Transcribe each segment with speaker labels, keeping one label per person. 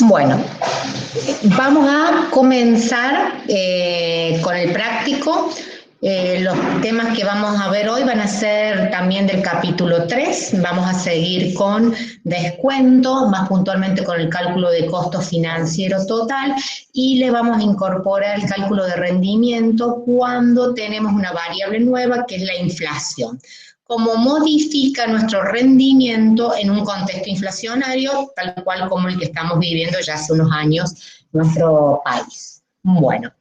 Speaker 1: Bueno, vamos a comenzar con el práctico. Los temas que vamos a ver hoy van a ser también del capítulo 3. Vamos a seguir con descuento, más puntualmente con el cálculo de costo financiero total, y le vamos a incorporar el cálculo de rendimiento cuando tenemos una variable nueva que es la inflación. Cómo modifica nuestro rendimiento en un contexto inflacionario, tal cual como el que estamos viviendo ya hace unos años en nuestro país. Bueno,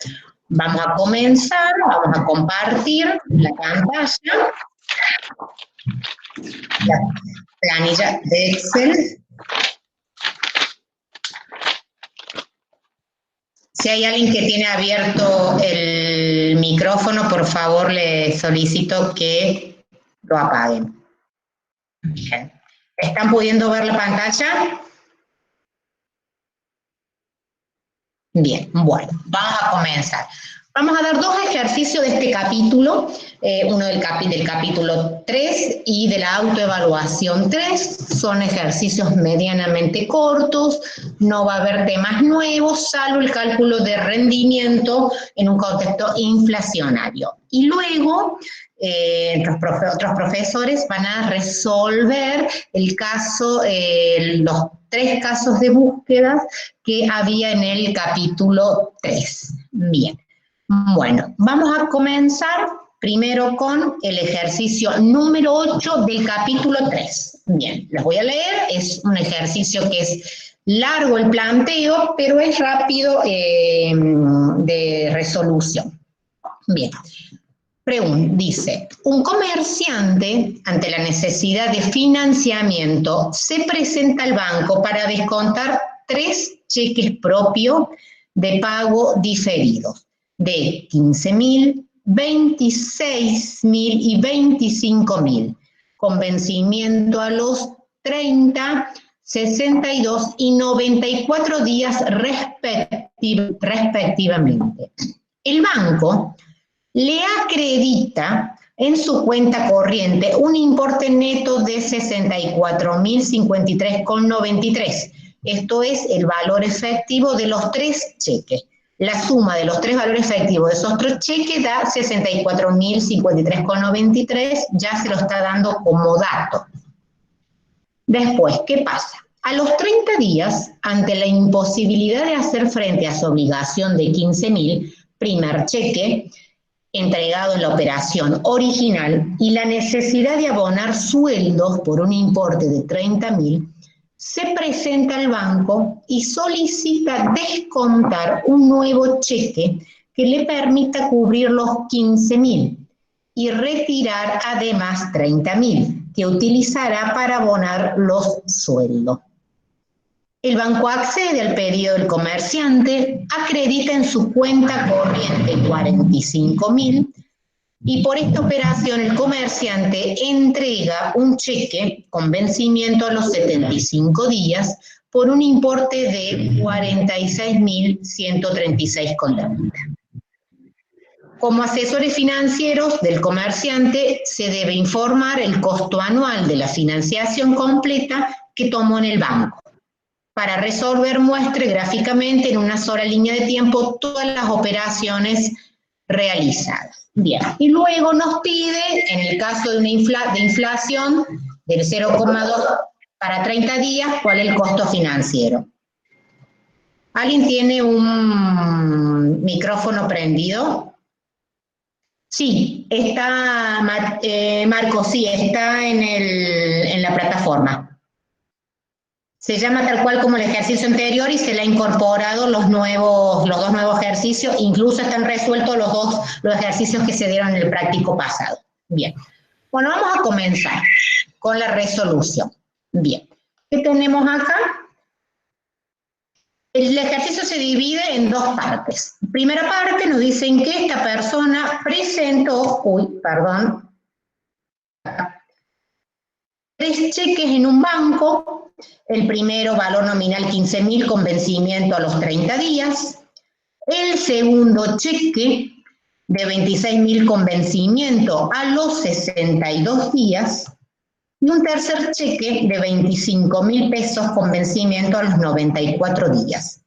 Speaker 1: vamos a comenzar, vamos a compartir la pantalla, la planilla de Excel. Si hay alguien que tiene abierto el micrófono, por favor le solicito que lo apaguen. Bien. ¿Están pudiendo ver la pantalla? Bien, bueno, vamos a comenzar. Vamos a dar dos ejercicios de este capítulo, uno del capítulo 3 y de la autoevaluación 3. Son ejercicios medianamente cortos, no va a haber temas nuevos, salvo el cálculo de rendimiento en un contexto inflacionario. Y luego otros profesores van a resolver el caso, los 3 casos de búsqueda que había en el capítulo 3. Bien, bueno, vamos a comenzar primero con el ejercicio número 8 del capítulo 3. Bien, los voy a leer, es un ejercicio que es largo el planteo, pero es rápido de resolución. Bien. Dice, un comerciante ante la necesidad de financiamiento se presenta al banco para descontar 3 cheques propios de pago diferidos de 15.000, 26.000 y 25.000, con vencimiento a los 30, 62 y 94 días respectivamente. El banco le acredita en su cuenta corriente un importe neto de 64.053,93. Esto es el valor efectivo de los 3 cheques. La suma de los 3 valores efectivos de esos 3 cheques da 64.053,93, ya se lo está dando como dato. Después, ¿qué pasa? A los 30 días, ante la imposibilidad de hacer frente a su obligación de 15.000, primer cheque, entregado en la operación original, y la necesidad de abonar sueldos por un importe de 30.000, se presenta al banco y solicita descontar un nuevo cheque que le permita cubrir los 15.000 y retirar además 30.000 que utilizará para abonar los sueldos. El banco accede al pedido del comerciante, acredita en su cuenta corriente 45.000 y por esta operación el comerciante entrega un cheque con vencimiento a los 75 días por un importe de 46.136,30. Como asesores financieros del comerciante se debe informar el costo anual de la financiación completa que tomó en el banco. Para resolver, muestre gráficamente en una sola línea de tiempo todas las operaciones realizadas. Bien, y luego nos pide, en el caso de una inflación del 0,2 para 30 días, cuál es el costo financiero. ¿Alguien tiene un micrófono prendido? Sí, está, Marco, sí, está en la plataforma. Se llama tal cual como el ejercicio anterior y se le ha incorporado los dos nuevos ejercicios, incluso están resueltos los ejercicios que se dieron en el práctico pasado. Bien, bueno, vamos a comenzar con la resolución. Bien, ¿qué tenemos acá? El ejercicio se divide en 2 partes. Primera parte nos dicen que esta persona presentó, 3 cheques en un banco. El primero, valor nominal 15.000 con vencimiento a los 30 días. El segundo cheque de 26.000 con vencimiento a los 62 días. y un tercer cheque de 25.000 pesos con vencimiento a los 94 días.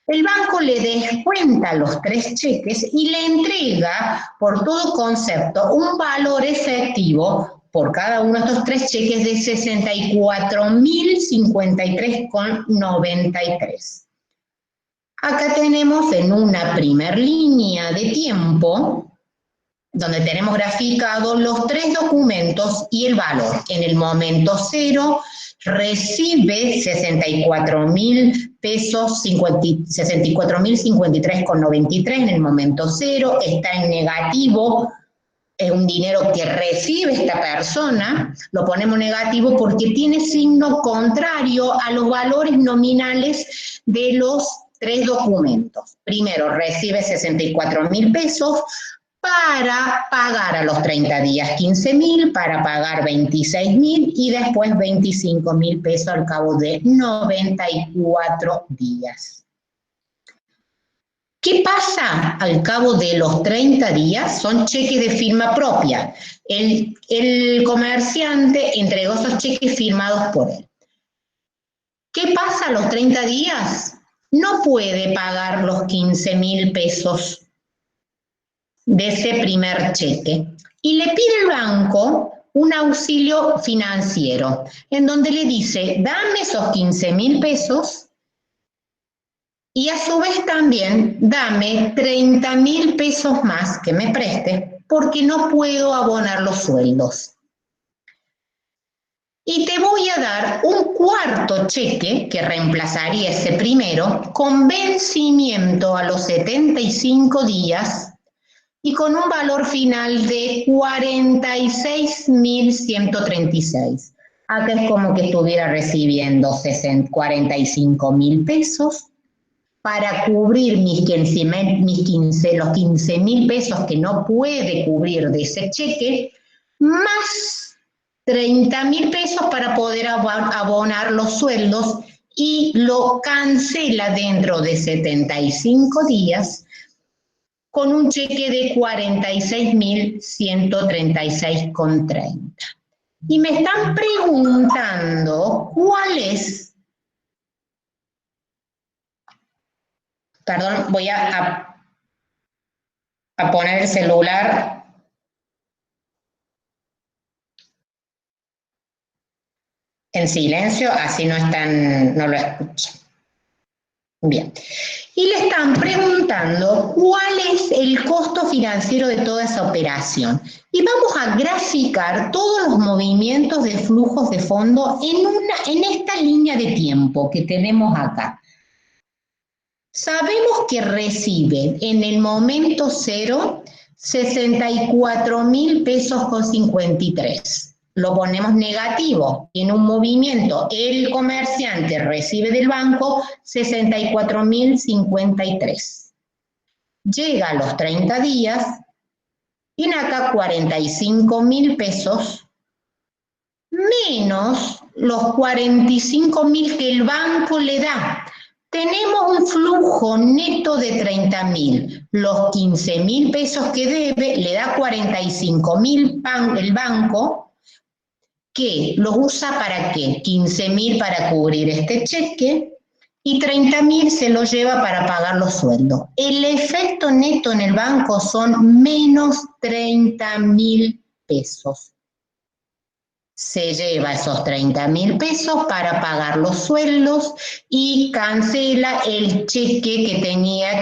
Speaker 1: El banco le descuenta los 3 cheques y le entrega por todo concepto un valor efectivo por cada uno de estos 3 cheques de 64.053,93. Acá tenemos en una primer línea de tiempo donde tenemos graficados los 3 documentos y el valor. En el momento 0 recibe 64.000 pesos, 64.053,93 en el momento 0, está en negativo, es un dinero que recibe esta persona, lo ponemos negativo porque tiene signo contrario a los valores nominales de los 3 documentos. Primero recibe 64.000 pesos, para pagar a los 30 días 15.000, para pagar 26.000 y después 25.000 pesos al cabo de 94 días. ¿Qué pasa al cabo de los 30 días? Son cheques de firma propia. El comerciante entregó esos cheques firmados por él. ¿Qué pasa a los 30 días? No puede pagar los 15.000 pesos de ese primer cheque y le pide al banco un auxilio financiero en donde le dice, dame esos 15.000 pesos y a su vez también dame 30.000 pesos más que me preste porque no puedo abonar los sueldos. Y te voy a dar un cuarto cheque que reemplazaría ese primero con vencimiento a los 75 días y con un valor final de 46.136. Acá es como que estuviera recibiendo 45.000 pesos para cubrir los 15.000 pesos que no puede cubrir de ese cheque, más 30.000 pesos para poder abonar los sueldos y lo cancela dentro de 75 días con un cheque de 46.136,30. Y me están preguntando cuál es, perdón, voy a poner el celular en silencio, así no lo escuchan. Bien. Y le están preguntando cuál es el costo financiero de toda esa operación. Y vamos a graficar todos los movimientos de flujos de fondo en esta línea de tiempo que tenemos acá. Sabemos que recibe en el momento 0 64.000 pesos con 53. Lo ponemos negativo. En un movimiento, el comerciante recibe del banco 64.053. Llega a los 30 días, tiene acá 45.000 pesos, menos los 45.000 que el banco le da. Tenemos un flujo neto de 30.000. Los 15.000 pesos que debe, le da 45.000 el banco, que los usa ¿para qué? 15.000 para cubrir este cheque y 30.000 se lo lleva para pagar los sueldos. El efecto neto en el banco son menos 30.000 pesos. Se lleva esos 30.000 pesos para pagar los sueldos y cancela el cheque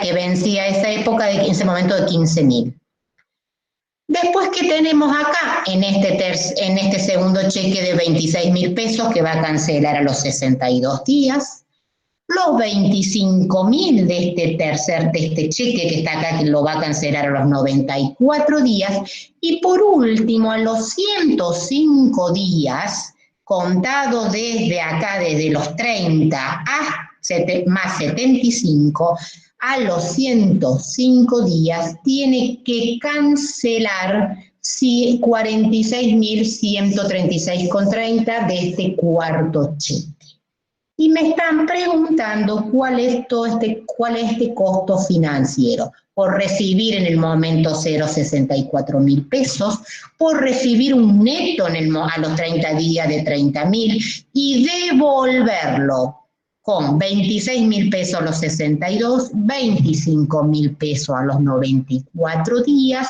Speaker 1: que vencía esa época, en ese momento de 15.000. Después, ¿qué tenemos acá? En este segundo cheque de 26.000 pesos que va a cancelar a los 62 días, los 25.000 de este cheque que está acá, que lo va a cancelar a los 94 días, y por último, a los 105 días, contado desde acá, desde los 30 más 75, a los 105 días tiene que cancelar 46.136,30 de este cuarto cheque. Y me están preguntando cuál es este costo financiero. por recibir en el momento cero 64.000 pesos, por recibir un neto a los 30 días de 30.000 y devolverlo con 26.000 pesos a los 62, 25.000 pesos a los 94 días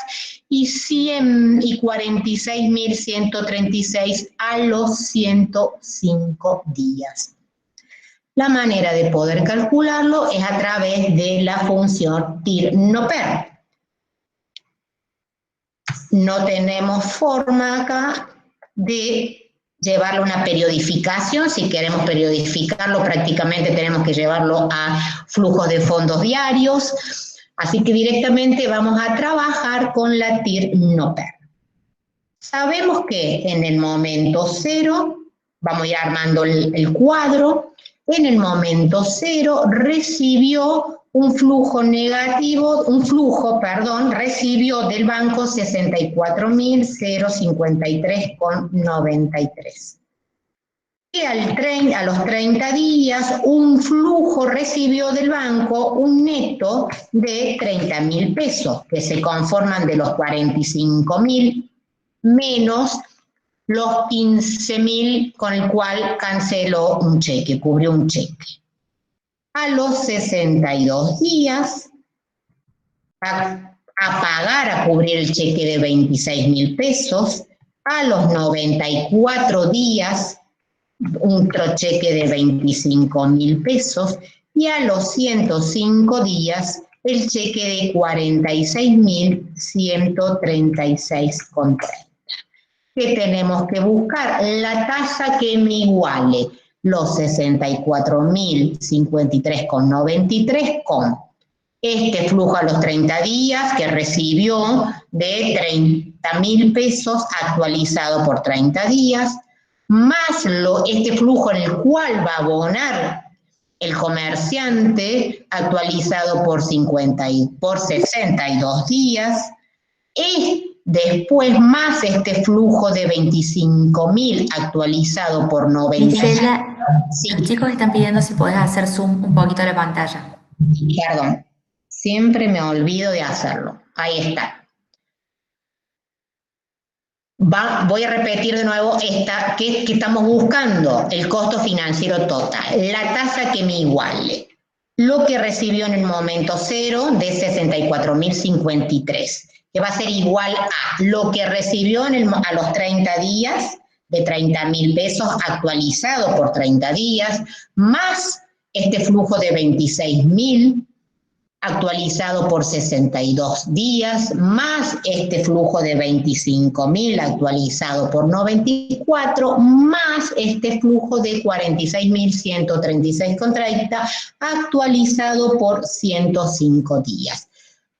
Speaker 1: y 46.136 a los 105 días. La manera de poder calcularlo es a través de la función TIR-NOPER. No tenemos forma acá de llevarlo a una periodificación. Si queremos periodificarlo, prácticamente tenemos que llevarlo a flujos de fondos diarios. Así que directamente vamos a trabajar con la TIR-NOPER. Sabemos que en el momento cero, vamos a ir armando el cuadro. En el momento cero recibió un flujo negativo, recibió del banco 64.053,93. Y a los 30 días, un flujo recibió del banco un neto de 30.000 pesos, que se conforman de los 45.000 menos los 15.000 con el cual canceló un cheque, cubrió un cheque. A los 62 días, a pagar, a cubrir el cheque de 26.000 pesos. A los 94 días, otro cheque de 25.000 pesos. Y a los 105 días, el cheque de 46.136,30. ¿Qué tenemos que buscar? La tasa que me iguale los 64.053,93 con este flujo a los 30 días que recibió de 30.000 pesos actualizado por 30 días, más este flujo en el cual va a abonar el comerciante actualizado por 62 días, después más este flujo de 25.000 actualizado por 90.
Speaker 2: Gisela, sí. Los chicos están pidiendo si podés hacer zoom un poquito a la pantalla.
Speaker 1: Perdón, siempre me olvido de hacerlo. Ahí está. Voy a repetir de nuevo esta, que estamos buscando el costo financiero total, la tasa que me iguale lo que recibió en el momento cero de 64.053. Que va a ser igual a lo que recibió a los 30 días de 30.000 pesos actualizado por 30 días, más este flujo de 26.000 actualizado por 62 días, más este flujo de 25.000 actualizado por 94, más este flujo de 46.136,30 actualizado por 105 días.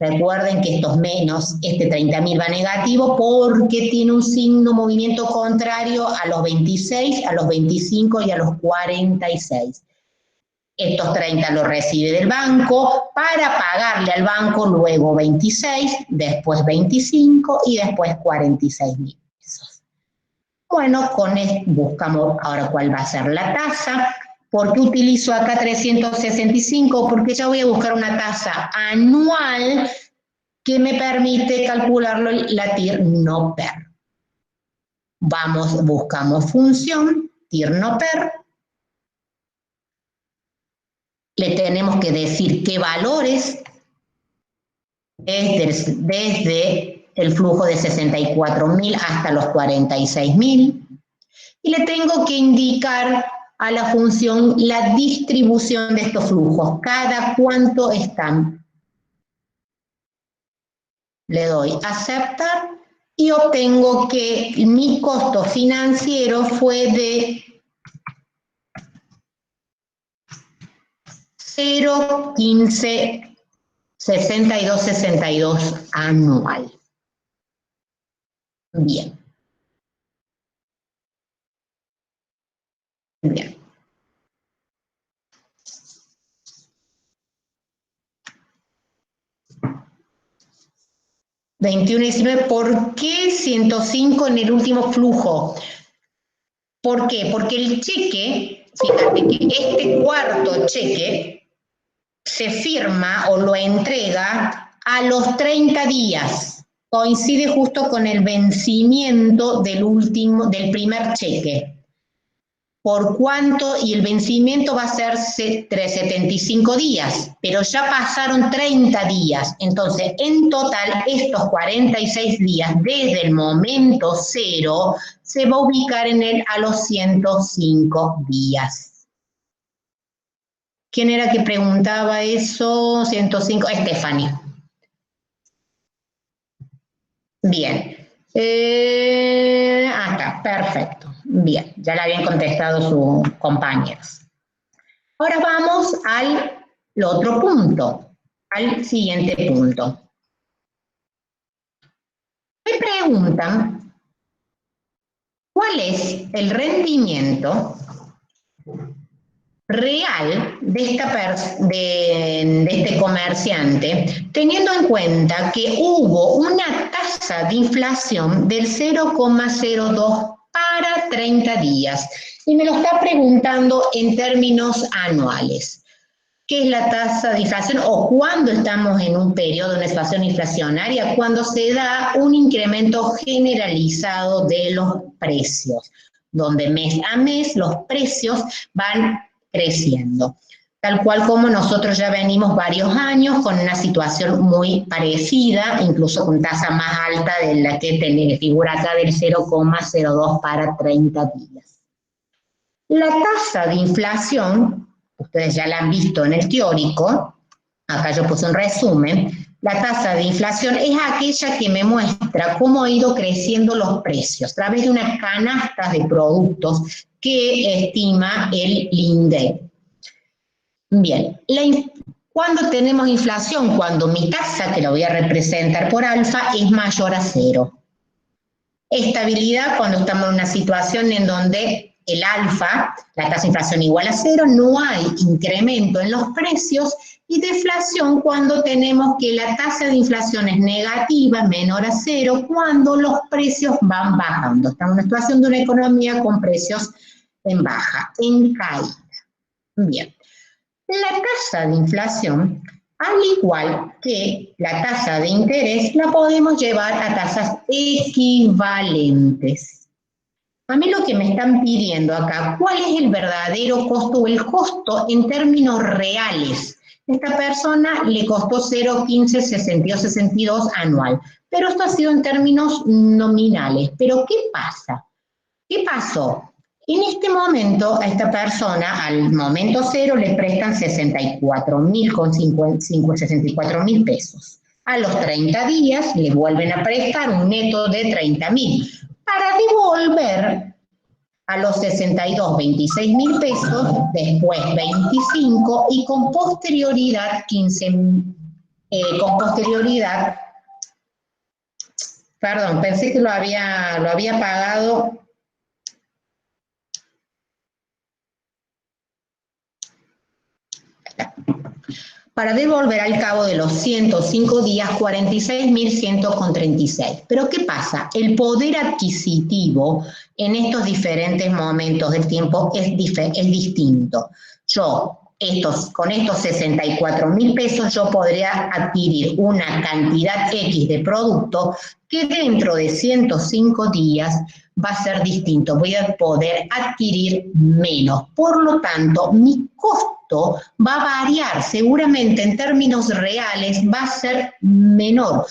Speaker 1: Recuerden que estos menos, este 30.000 va negativo porque tiene un signo movimiento contrario a los 26, a los 25 y a los 46. Estos 30 los recibe del banco para pagarle al banco luego 26, después 25 y después 46.000 pesos. Bueno, con esto buscamos ahora cuál va a ser la tasa. ¿Por qué utilizo acá 365? Porque ya voy a buscar una tasa anual que me permite calcularlo la TIR-NOPER. Buscamos función TIR-NOPER. Le tenemos que decir qué valores desde el flujo de 64.000 hasta los 46.000. Y le tengo que indicar a la función la distribución de estos flujos, cada cuánto están. Le doy a aceptar y obtengo que mi costo financiero fue de 0,156262 anual. Bien. Bien. $21.19, ¿por qué 105 en el último flujo? ¿Por qué? Porque el cheque, fíjate que este cuarto cheque se firma o lo entrega a los 30 días. Coincide justo con el vencimiento del primer cheque. ¿Por cuánto? Y el vencimiento va a ser 75 días, pero ya pasaron 30 días. Entonces, en total, estos 46 días, desde el momento cero, se va a ubicar a los 105 días. ¿Quién era que preguntaba eso? 105, Stephanie. Bien. Acá, perfecto. Bien, ya le habían contestado sus compañeros. Ahora vamos al otro punto, al siguiente punto. Me preguntan, ¿cuál es el rendimiento real de este comerciante, teniendo en cuenta que hubo una tasa de inflación del 0,02 para 30 días? Y me lo está preguntando en términos anuales. ¿Qué es la tasa de inflación? O cuando estamos en un periodo, una situación inflacionaria, cuando se da un incremento generalizado de los precios, donde mes a mes los precios van creciendo, tal cual como nosotros ya venimos varios años con una situación muy parecida, incluso con tasa más alta de la que figura acá del 0,02 para 30 días. La tasa de inflación, ustedes ya la han visto en el teórico, acá yo puse un resumen, la tasa de inflación es aquella que me muestra cómo han ido creciendo los precios a través de una canasta de productos que estima el INDEC. Bien, ¿cuándo tenemos inflación? Cuando mi tasa, que la voy a representar por alfa, es mayor a 0. Estabilidad cuando estamos en una situación en donde el alfa, la tasa de inflación igual a 0, no hay incremento en los precios, y deflación cuando tenemos que la tasa de inflación es negativa, menor a 0, cuando los precios van bajando. Estamos en una situación de una economía con precios en baja, en caída. Bien. La tasa de inflación, al igual que la tasa de interés, la podemos llevar a tasas equivalentes. A mí lo que me están pidiendo acá, ¿cuál es el verdadero costo o el costo en términos reales? Esta persona le costó 0,1562 anual, pero esto ha sido en términos nominales. ¿Pero qué pasa? ¿Qué pasó? En este momento, a esta persona, al momento cero, le prestan 64.000 pesos. A los 30 días le vuelven a prestar un neto de 30.000 para devolver a los 26.000 pesos, después 25 y con posterioridad 15, perdón, pensé que lo había pagado. Para devolver al cabo de los 105 días 46.136. Pero ¿qué pasa? El poder adquisitivo en estos diferentes momentos del tiempo es distinto. Con estos 64.000 pesos yo podría adquirir una cantidad X de producto que dentro de 105 días va a ser distinto. Voy a poder adquirir menos. Por lo tanto, mi costo va a variar. Seguramente en términos reales va a ser menor.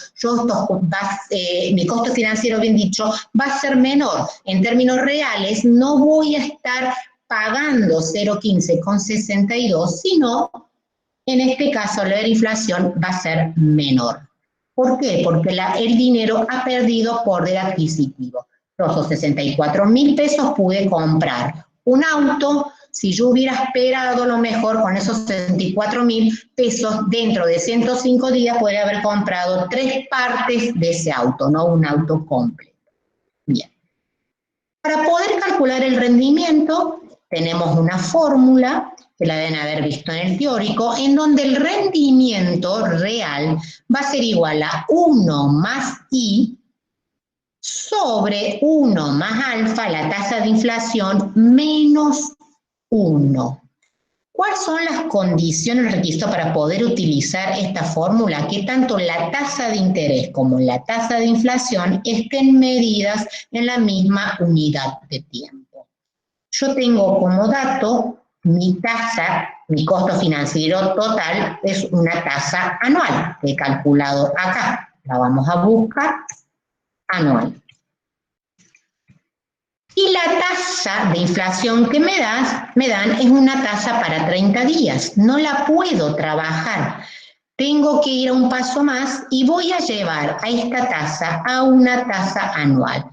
Speaker 1: Mi costo financiero, bien dicho, va a ser menor. En términos reales no voy a estar pagando 0,1562, sino en este caso la inflación va a ser menor. ¿Por qué? Porque el dinero ha perdido poder adquisitivo. Esos 64.000 pesos pude comprar un auto. Si yo hubiera esperado, lo mejor con esos 64.000 pesos, dentro de 105 días podría haber comprado 3 partes de ese auto, no un auto completo. Bien. Para poder calcular el rendimiento, tenemos una fórmula que la deben haber visto en el teórico, en donde el rendimiento real va a ser igual a 1 más I sobre 1 más alfa, la tasa de inflación, menos 1. ¿Cuáles son las condiciones, los requisitos para poder utilizar esta fórmula? Que tanto la tasa de interés como la tasa de inflación estén medidas en la misma unidad de tiempo. Yo tengo como dato mi tasa, mi costo financiero total es una tasa anual, que he calculado acá. La vamos a buscar anual. Y la tasa de inflación que me dan es una tasa para 30 días. No la puedo trabajar. Tengo que ir a un paso más y voy a llevar a esta tasa a una tasa anual.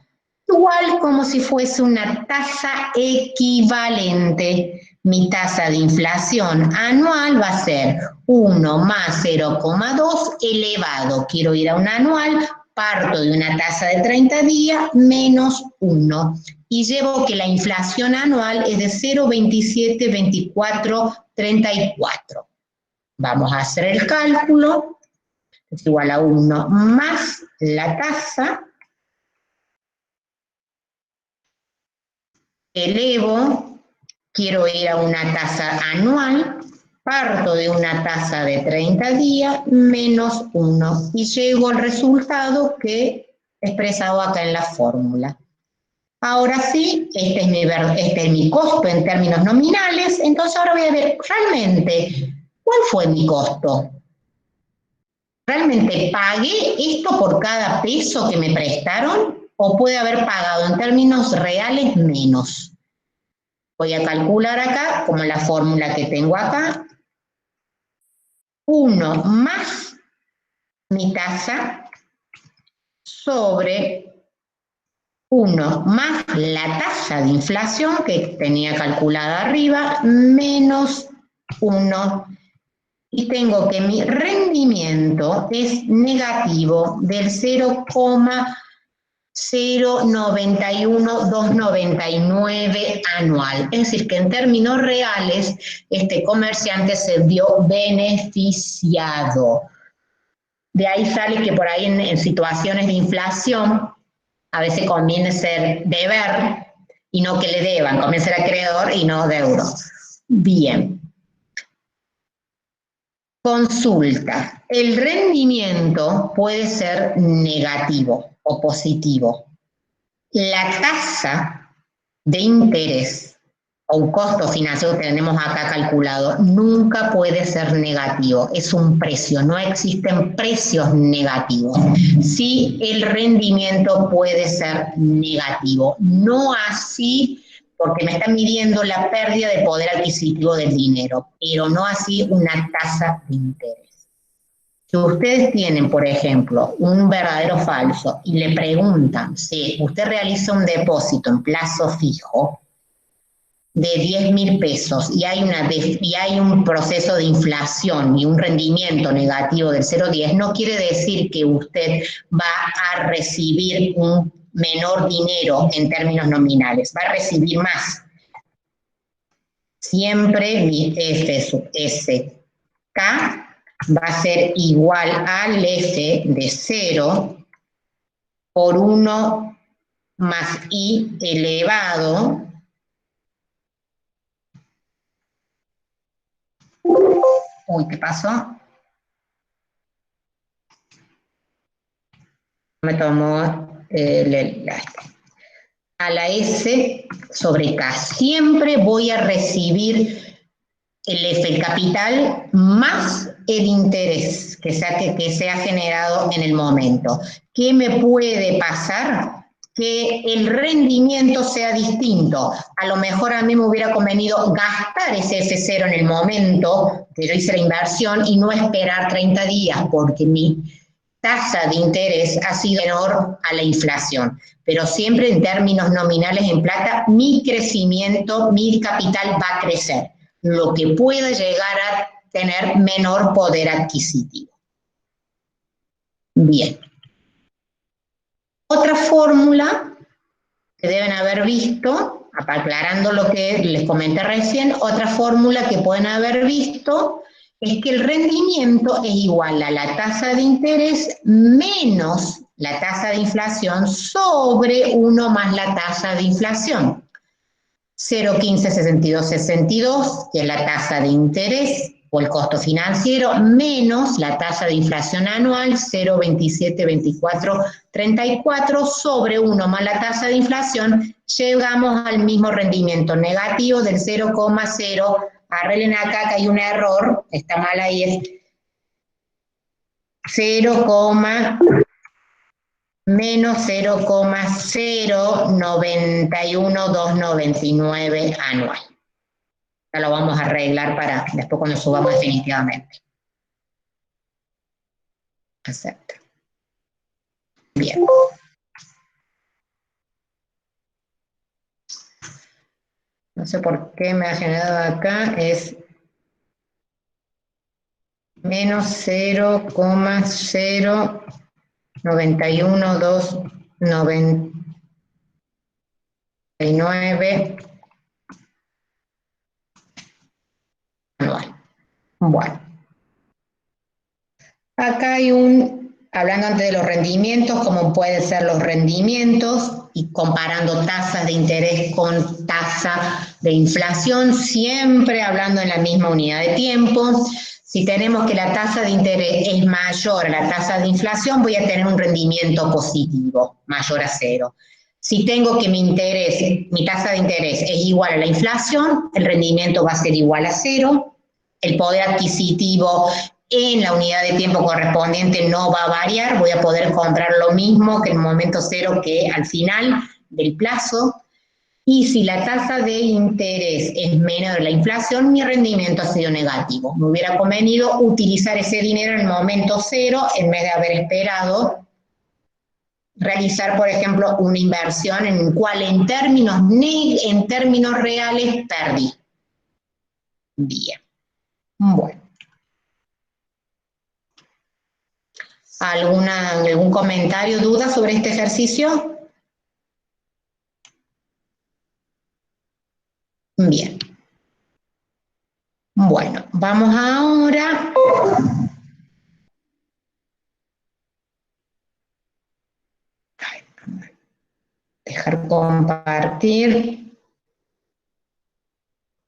Speaker 1: Igual como si fuese una tasa equivalente. Mi tasa de inflación anual va a ser 1 más 0,2 elevado. Quiero ir a un anual, parto de una tasa de 30 días menos 1. Y llevo que la inflación anual es de 0,272434. Vamos a hacer el cálculo. Es igual a 1 más la tasa. Elevo, quiero ir a una tasa anual, parto de una tasa de 30 días menos 1 y llego al resultado que he expresado acá en la fórmula. Ahora sí, este es mi costo en términos nominales, entonces ahora voy a ver realmente, ¿cuál fue mi costo? ¿Realmente pagué esto por cada peso que me prestaron o puede haber pagado en términos reales menos? Voy a calcular acá, como la fórmula que tengo acá, 1 más mi tasa sobre 1 más la tasa de inflación que tenía calculada arriba, menos 1. Y tengo que mi rendimiento es negativo del 0,091299 anual. Es decir, que en términos reales, este comerciante se vio beneficiado. De ahí sale que por ahí en situaciones de inflación, a veces conviene ser deber y no que le deban, conviene ser acreedor y no deudor. Bien. Consulta. El rendimiento puede ser negativo o positivo. La tasa de interés o un costo financiero que tenemos acá calculado nunca puede ser negativo. Es un precio, no existen precios negativos. Sí, el rendimiento puede ser negativo. No así porque me están midiendo la pérdida de poder adquisitivo del dinero, pero no así una tasa de interés. Si ustedes tienen, por ejemplo, un verdadero o falso y le preguntan si usted realiza un depósito en plazo fijo de 10.000 pesos y hay un proceso de inflación y un rendimiento negativo del 0,10, no quiere decir que usted va a recibir un menor dinero en términos nominales, va a recibir más. Siempre mi F sub SK va a ser igual al F de 0 por 1 más I elevado Uy, ¿qué pasó? Me tomó a la S sobre K. Siempre voy a recibir el F, el capital, más el interés que se ha generado en el momento. ¿Qué me puede pasar? Que el rendimiento sea distinto. A lo mejor a mí me hubiera convenido gastar ese F0 en el momento que yo hice la inversión y no esperar 30 días porque mi tasa de interés ha sido menor a la inflación. Pero siempre en términos nominales en plata, mi crecimiento, mi capital va a crecer, lo que puede llegar a tener menor poder adquisitivo. Bien. Otra fórmula que deben haber visto, aclarando lo que les comenté recién, otra fórmula que pueden haber visto es que el rendimiento es igual a la tasa de interés menos la tasa de inflación sobre 1 más la tasa de inflación. 0,156262, que es la tasa de interés o el costo financiero, menos la tasa de inflación anual, 0,272434, sobre 1 más la tasa de inflación, llegamos al mismo rendimiento negativo del 0,0. Arreglen acá que hay un error, está mal ahí, es 0, menos 0,091299 anual. Ya lo vamos a arreglar para después cuando subamos definitivamente. Acepta. Bien. No sé por qué me ha generado acá, es menos 0,091299 anual. Bueno. Acá hay hablando antes de los rendimientos, cómo pueden ser los rendimientos y comparando tasas de interés con tasa de inflación, siempre hablando en la misma unidad de tiempo. Si tenemos que la tasa de interés es mayor a la tasa de inflación, voy a tener un rendimiento positivo, mayor a 0. Si tengo que mi tasa de interés es igual a la inflación, el rendimiento va a ser igual a 0. El poder adquisitivo en la unidad de tiempo correspondiente no va a variar, voy a poder comprar lo mismo que en el momento 0 que al final del plazo. Y si la tasa de interés es menor a la inflación, mi rendimiento ha sido negativo. Me hubiera convenido utilizar ese dinero en el momento 0 en vez de haber esperado realizar, por ejemplo, una inversión en la cual en términos reales perdí. Bien. Bueno. ¿Algún comentario, duda sobre este ejercicio? Bien. Bueno, vamos ahora dejar compartir.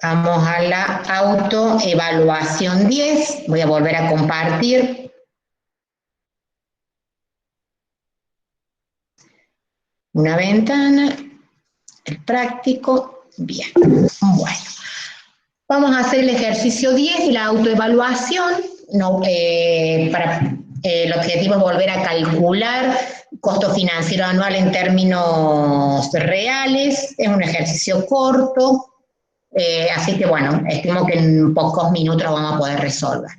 Speaker 1: Vamos a la autoevaluación 10. Voy a volver a compartir. Una ventana, el práctico, bien. Bueno, vamos a hacer el ejercicio 10 de la autoevaluación. El objetivo es volver a calcular costo financiero anual en términos reales. Es un ejercicio corto, así que bueno, estimo que en pocos minutos lo vamos a poder resolver.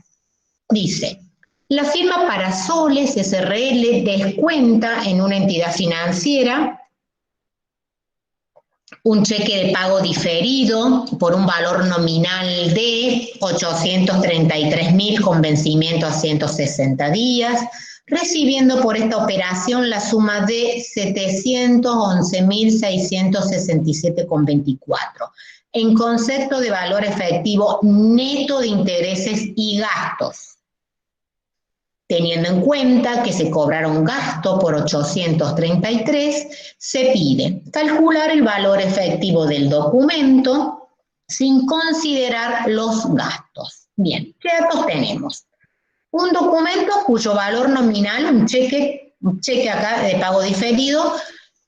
Speaker 1: Dice, la firma Parasoles SRL descuenta en una entidad financiera un cheque de pago diferido por un valor nominal de 833.000 con vencimiento a 160 días, recibiendo por esta operación la suma de 711.667,24, en concepto de valor efectivo neto de intereses y gastos, teniendo en cuenta que se cobraron gasto por 833, se pide calcular el valor efectivo del documento sin considerar los gastos. Bien, ¿qué datos tenemos? Un documento cuyo valor nominal, un cheque acá de pago diferido,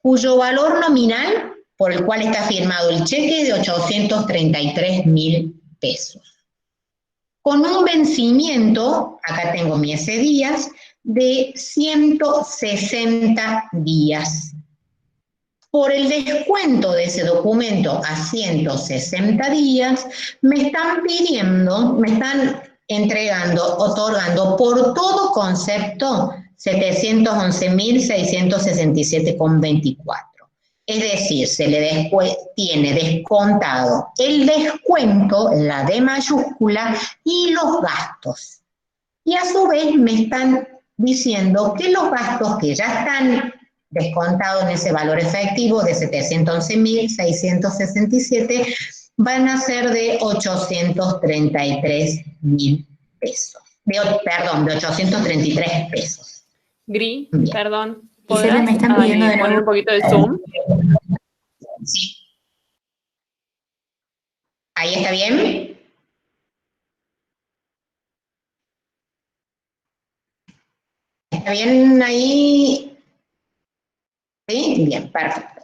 Speaker 1: cuyo valor nominal por el cual está firmado el cheque es de 833.000 pesos. Con un vencimiento, acá tengo mi S días, de 160 días. Por el descuento de ese documento a 160 días, me están entregando, otorgando por todo concepto 711.667,24. Es decir, se le tiene descontado el descuento, la D mayúscula, y los gastos. Y a su vez me están diciendo que los gastos que ya están descontados en ese valor efectivo de 711.667 van a ser de 833.000 pesos. Perdón, de 833 pesos.
Speaker 3: Gris, perdón.
Speaker 2: ¿Podrás
Speaker 3: me están pidiendo de poner un poquito de zoom?
Speaker 1: Sí. ¿Ahí está bien? ¿Está bien ahí? ¿Sí? Bien, perfecto.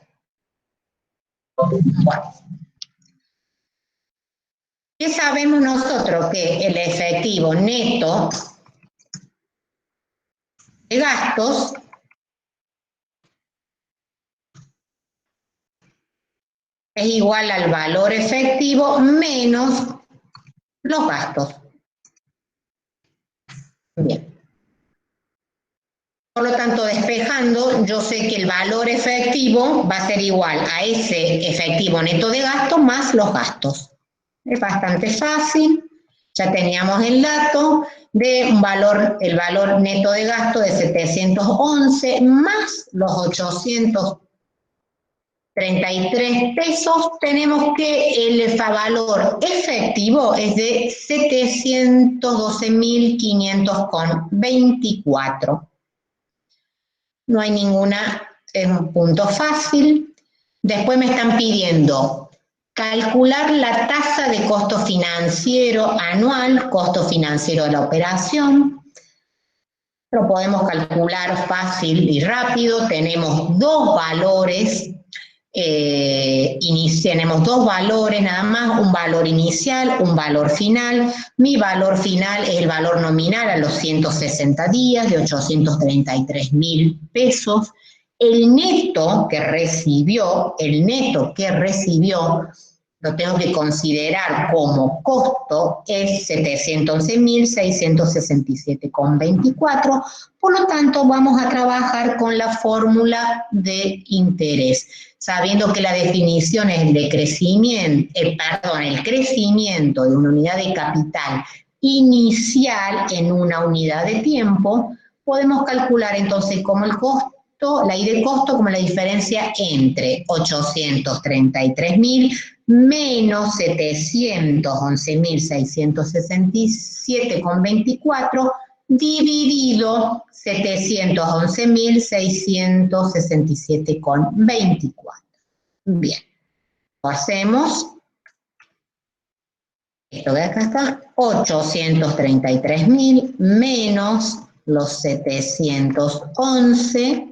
Speaker 1: Bueno. ¿Qué sabemos nosotros? Que el efectivo neto de gastos es igual al valor efectivo menos los gastos. Bien. Por lo tanto, despejando, yo sé que el valor efectivo va a ser igual a ese efectivo neto de gasto más los gastos. Es bastante fácil. Ya teníamos el dato de un valor, el valor neto de gasto de 711 más los 833 pesos. Tenemos que el valor efectivo es de 712.500,24. No hay ninguna, es un punto fácil. Después me están pidiendo calcular la tasa de costo financiero anual, costo financiero de la operación. Lo podemos calcular fácil y rápido. Tenemos dos valores, tenemos dos valores nada más, un valor inicial, un valor final. Mi valor final es el valor nominal a los 160 días de 833.000 pesos. El neto que recibió, lo tengo que considerar como costo, es 711.667,24. Por lo tanto, vamos a trabajar con la fórmula de interés, sabiendo que la definición es de crecimiento, el crecimiento de una unidad de capital inicial en una unidad de tiempo. Podemos calcular entonces como el costo, la I de costo como la diferencia entre 833.000 menos 711.667,24 dividido 711.667,24. Bien, lo hacemos. Esto de acá está, 833.000 menos los 711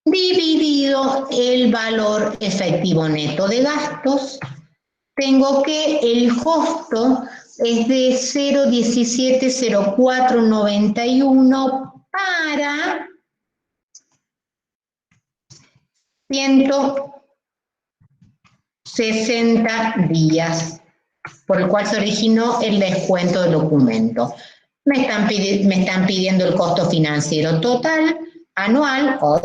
Speaker 1: dividido el valor efectivo neto de gastos. Tengo que el costo es de 0,170491 para 160 días, por el cual se originó el descuento del documento. Me están pidiendo el costo financiero total anual hoy.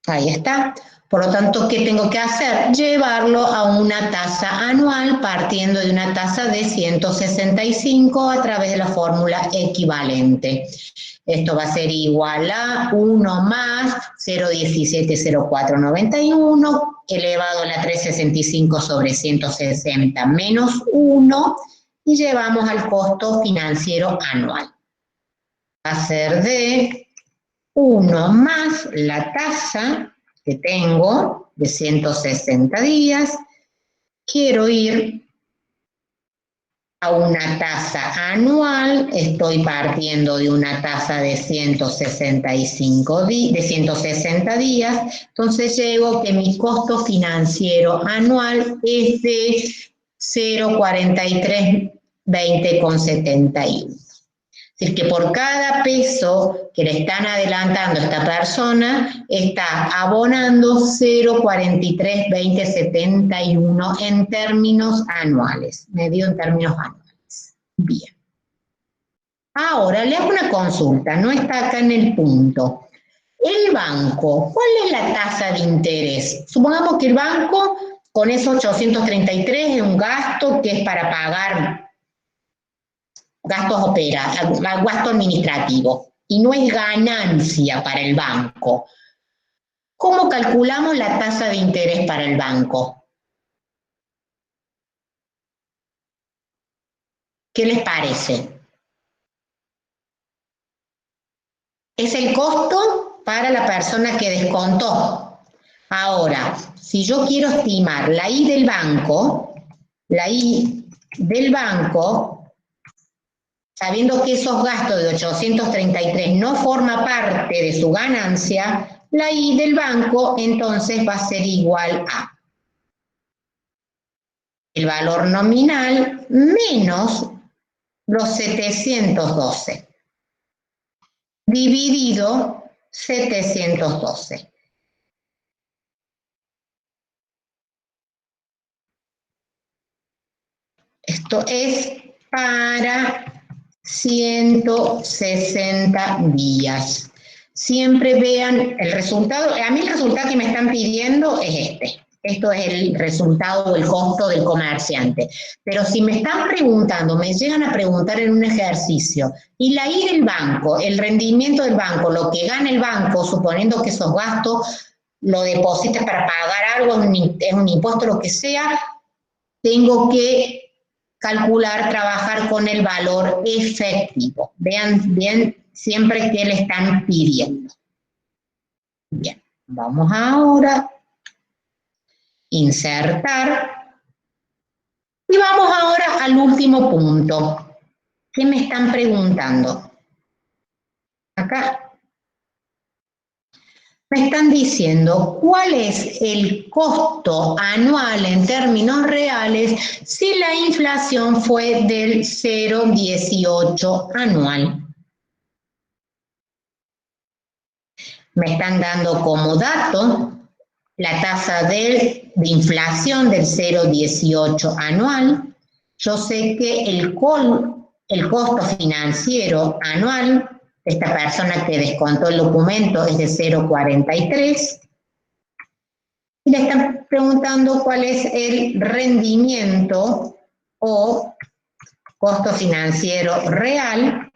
Speaker 1: Ahí está. Por lo tanto, ¿qué tengo que hacer? Llevarlo a una tasa anual partiendo de una tasa de 165 a través de la fórmula equivalente. Esto va a ser igual a 1 más 0,170491 elevado a la 365 sobre 160 menos 1 y llevamos al costo financiero anual. Va a ser de 1 más la tasa que tengo de 160 días, quiero ir a una tasa anual, estoy partiendo de una tasa de 160 días, entonces llego que mi costo financiero anual es de 0,4320,71. Es decir, que por cada peso que le están adelantando a esta persona, está abonando 0,432071 en términos anuales, medido en términos anuales. Bien. Ahora, le hago una consulta, no está acá en el punto. El banco, ¿cuál es la tasa de interés? Supongamos que el banco, con esos 833, es un gasto que es para pagar gasto administrativo, y no es ganancia para el banco. ¿Cómo calculamos la tasa de interés para el banco? ¿Qué les parece? Es el costo para la persona que descontó. Ahora, si yo quiero estimar la I del banco, sabiendo que esos gastos de 833 no forma parte de su ganancia, la I del banco entonces va a ser igual a el valor nominal menos los 712, dividido 712. Esto es para 160 días. Siempre vean el resultado. A mí el resultado que me están pidiendo es este. Esto es el resultado o el costo del comerciante. Pero si me están preguntando, me llegan a preguntar en un ejercicio, y la I del banco, el rendimiento del banco, lo que gana el banco, suponiendo que esos gastos lo deposites para pagar algo, es un impuesto, lo que sea, tengo que calcular, trabajar con el valor efectivo. Vean bien siempre qué le están pidiendo. Bien, vamos ahora a insertar. Y vamos ahora al último punto. ¿Qué me están preguntando? Acá me están diciendo cuál es el costo anual en términos reales si la inflación fue del 0,18 anual. Me están dando como dato la tasa de inflación del 0,18 anual. Yo sé que el costo financiero anual de esta persona que descontó el documento es de 0,43. Y le están preguntando cuál es el rendimiento o costo financiero real.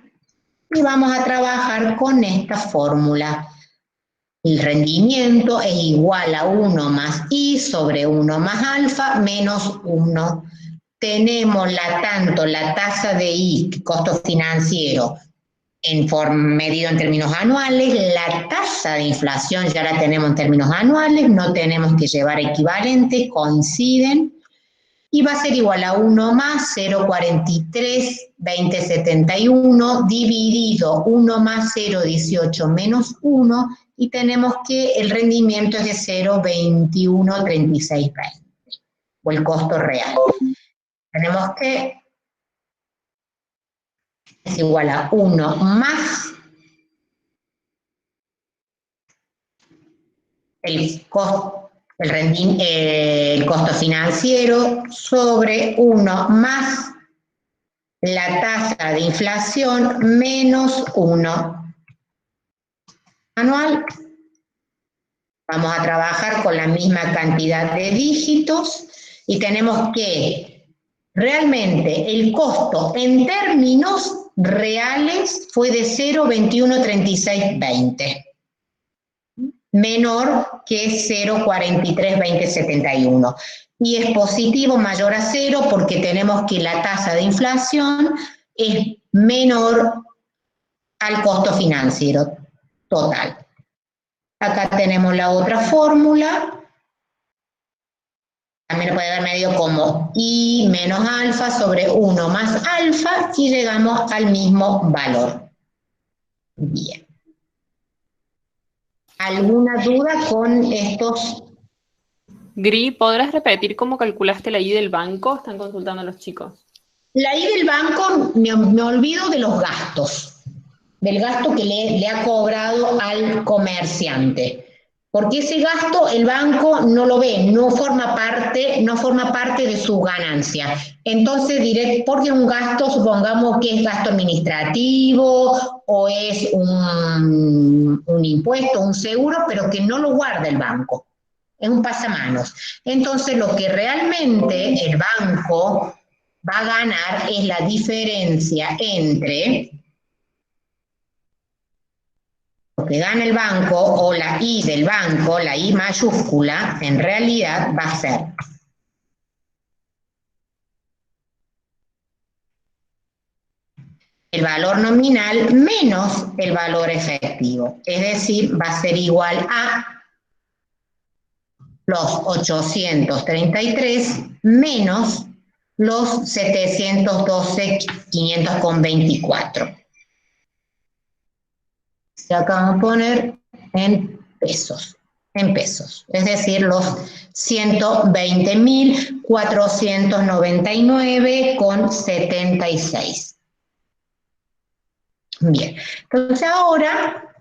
Speaker 1: Y vamos a trabajar con esta fórmula. El rendimiento es igual a 1 más I sobre 1 más alfa menos 1. Tenemos tanto la tasa de I, costo financiero, medido en términos anuales, la tasa de inflación ya la tenemos en términos anuales, no tenemos que llevar equivalente, coinciden, y va a ser igual a 1 más 0,432071 dividido 1 más 0,18 menos 1, y tenemos que el rendimiento es de 0,213620, o el costo real. Tenemos que es igual a 1 más el costo financiero sobre 1 más la tasa de inflación menos 1 anual. Vamos a trabajar con la misma cantidad de dígitos y tenemos que realmente el costo en términos reales fue de 0,213620. Menor que 0,432071. Y es positivo mayor a 0 porque tenemos que la tasa de inflación es menor al costo financiero total. Acá tenemos la otra fórmula. También lo puede haber medido como I menos alfa sobre 1 más alfa y llegamos al mismo valor. Bien. ¿Alguna duda con estos?
Speaker 3: Gri, ¿podrás repetir cómo calculaste la I del banco? Están consultando los chicos.
Speaker 1: La I del banco, me olvido de los gastos, del gasto que le ha cobrado al comerciante. Porque ese gasto el banco no lo ve, no forma parte de su ganancia. Entonces diré, porque un gasto, supongamos que es gasto administrativo o es un impuesto, un seguro, pero que no lo guarda el banco. Es un pasamanos. Entonces lo que realmente el banco va a ganar es la diferencia entre lo que gana el banco o la I del banco, la I mayúscula, en realidad va a ser el valor nominal menos el valor efectivo. Es decir, va a ser igual a los 833 menos los 712.524. Se acaban de poner en pesos, es decir, los 120.499,76. Bien, entonces ahora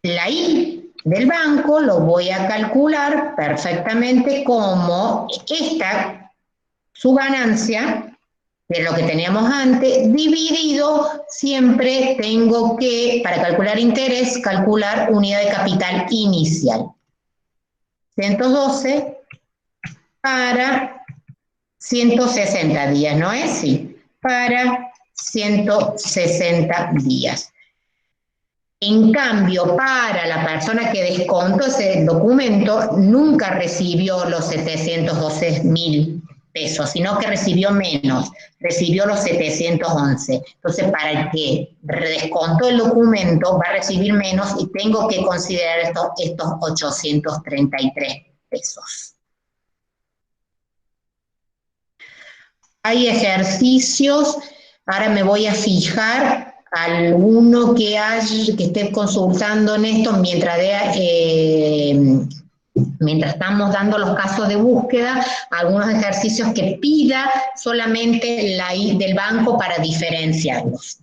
Speaker 1: la I del banco lo voy a calcular perfectamente como su ganancia de lo que teníamos antes, dividido, siempre tengo que, para calcular interés, calcular unidad de capital inicial. 112 para 160 días, ¿no es? Sí, para 160 días. En cambio, para la persona que descontó ese documento, nunca recibió los 712.000 pesos, sino que recibió menos, recibió los 711. Entonces, para el que descontó el documento, va a recibir menos y tengo que considerar estos 833 pesos. Hay ejercicios, ahora me voy a fijar alguno que esté consultando en esto mientras estamos dando los casos de búsqueda, algunos ejercicios que pida solamente la I del banco para diferenciarlos.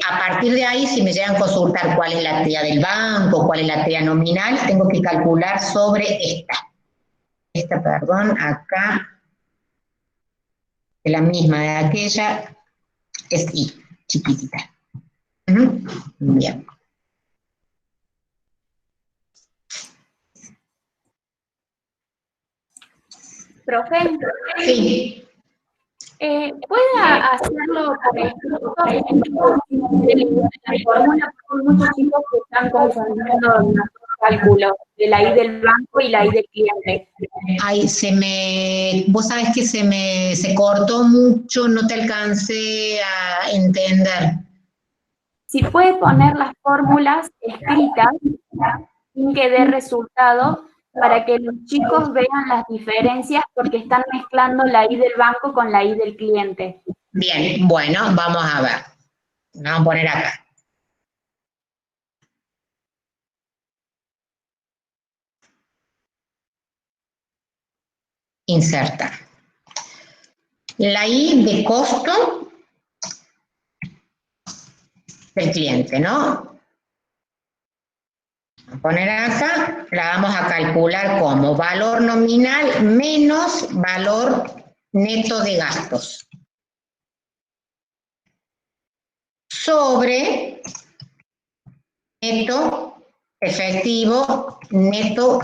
Speaker 1: A partir de ahí, si me llegan a consultar cuál es la actividad del banco, cuál es la actividad nominal, tengo que calcular sobre perdón, acá, la misma de aquella, es I, chiquitita. Bien.
Speaker 4: Profe,
Speaker 1: sí.
Speaker 4: ¿Puede hacerlo por escrito? La fórmula, porque hay muchos chicos que están confundiendo los cálculos de la I del banco y la I del cliente.
Speaker 1: Ay, vos sabés que se cortó mucho, no te alcancé a entender.
Speaker 4: Si puede poner las fórmulas escritas sin que dé resultado, para que los chicos vean las diferencias, porque están mezclando la I del banco con la I del cliente.
Speaker 1: Bien, bueno, vamos a ver. Vamos a poner acá. Inserta. La I de costo del cliente, ¿no? Vamos a poner acá, la vamos a calcular como valor nominal menos valor neto de gastos. Sobre neto efectivo, neto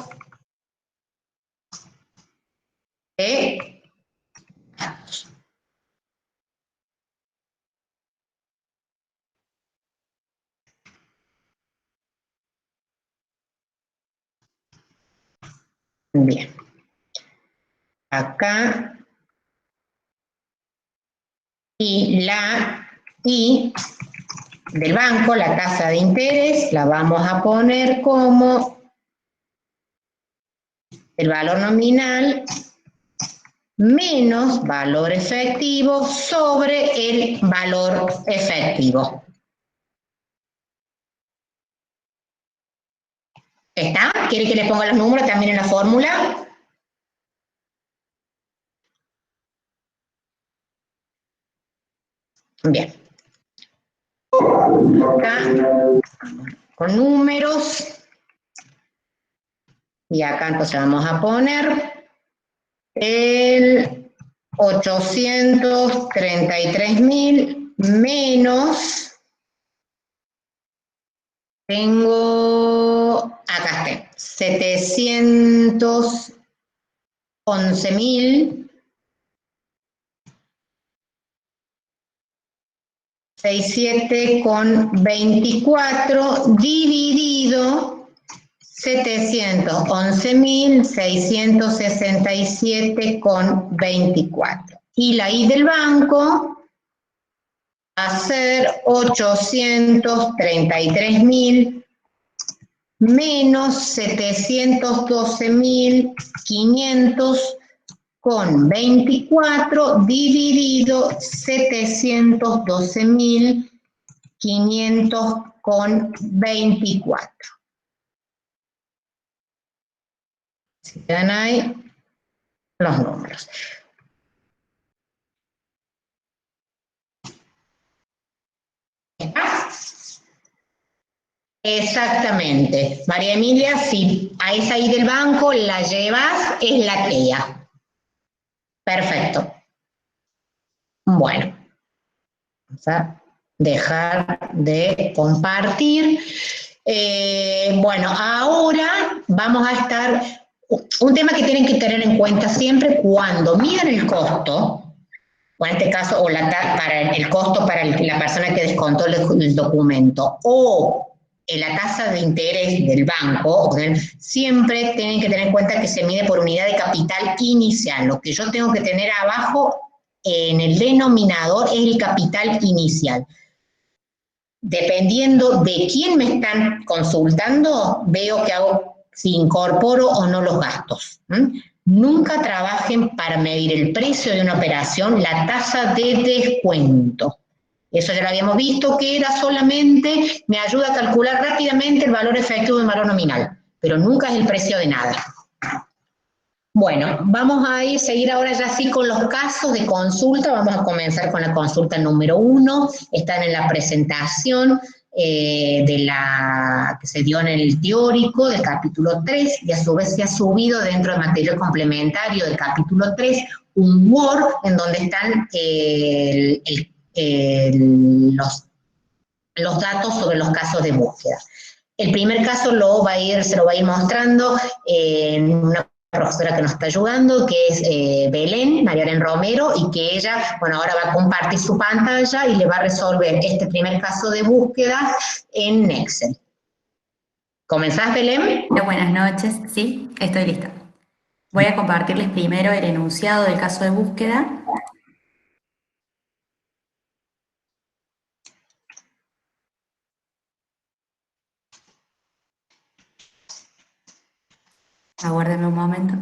Speaker 1: de gastos. Bien. Acá. Y la I del banco, la tasa de interés, la vamos a poner como el valor nominal menos valor efectivo sobre el valor efectivo. ¿Está? ¿Quiere que le ponga los números también en la fórmula? Bien. Acá, con números. Y acá entonces vamos a poner el 833.000 menos, tengo, acá está, 711.067,24 dividido 711.667,24. Y la I del banco va a ser 833.000 menos 712.500 con 24 dividido 712.500 con 24. Si quedan ahí los números. ¿Está? Exactamente. María Emilia, si a esa I del banco la llevas, es la aquella. Perfecto. Bueno, vamos a dejar de compartir. Bueno, ahora vamos a estar, un tema que tienen que tener en cuenta siempre cuando midan el costo, o en este caso, o para el costo para la persona que descontó el documento, o la tasa de interés del banco, siempre tienen que tener en cuenta que se mide por unidad de capital inicial. Lo que yo tengo que tener abajo en el denominador es el capital inicial. Dependiendo de quién me están consultando, veo que hago, si incorporo o no los gastos. Nunca trabajen para medir el precio de una operación la tasa de descuento. Eso ya lo habíamos visto, que era solamente, me ayuda a calcular rápidamente el valor efectivo del valor nominal, pero nunca es el precio de nada. Bueno, vamos a seguir ahora ya sí con los casos de consulta. Vamos a comenzar con la consulta número 1. Están en la presentación que se dio en el teórico del capítulo 3, y a su vez se ha subido dentro del material complementario del capítulo 3 un Word en donde están los datos sobre los casos de búsqueda. El primer caso se lo va a ir mostrando una profesora que nos está ayudando, que es Belén, María Belén Romero, y que ella, bueno, ahora va a compartir su pantalla y le va a resolver este primer caso de búsqueda en Excel. ¿Comenzás, Belén?
Speaker 2: Buenas noches, sí, estoy lista. Voy a compartirles primero el enunciado del caso de búsqueda. Aguárdenme un momento.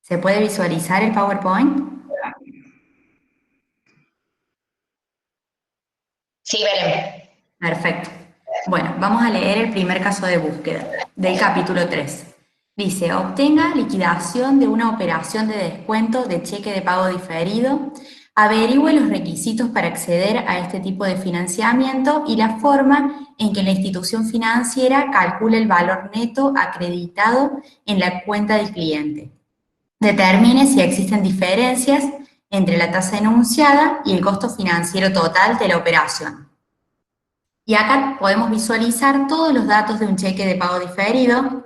Speaker 2: ¿Se puede visualizar el PowerPoint?
Speaker 1: Sí, Belén.
Speaker 2: Perfecto. Bueno, vamos a leer el primer caso de búsqueda del capítulo 3. Dice, obtenga liquidación de una operación de descuento de cheque de pago diferido, averigüe los requisitos para acceder a este tipo de financiamiento y la forma en que la institución financiera calcule el valor neto acreditado en la cuenta del cliente. Determine si existen diferencias entre la tasa enunciada y el costo financiero total de la operación. Y acá podemos visualizar todos los datos de un cheque de pago diferido.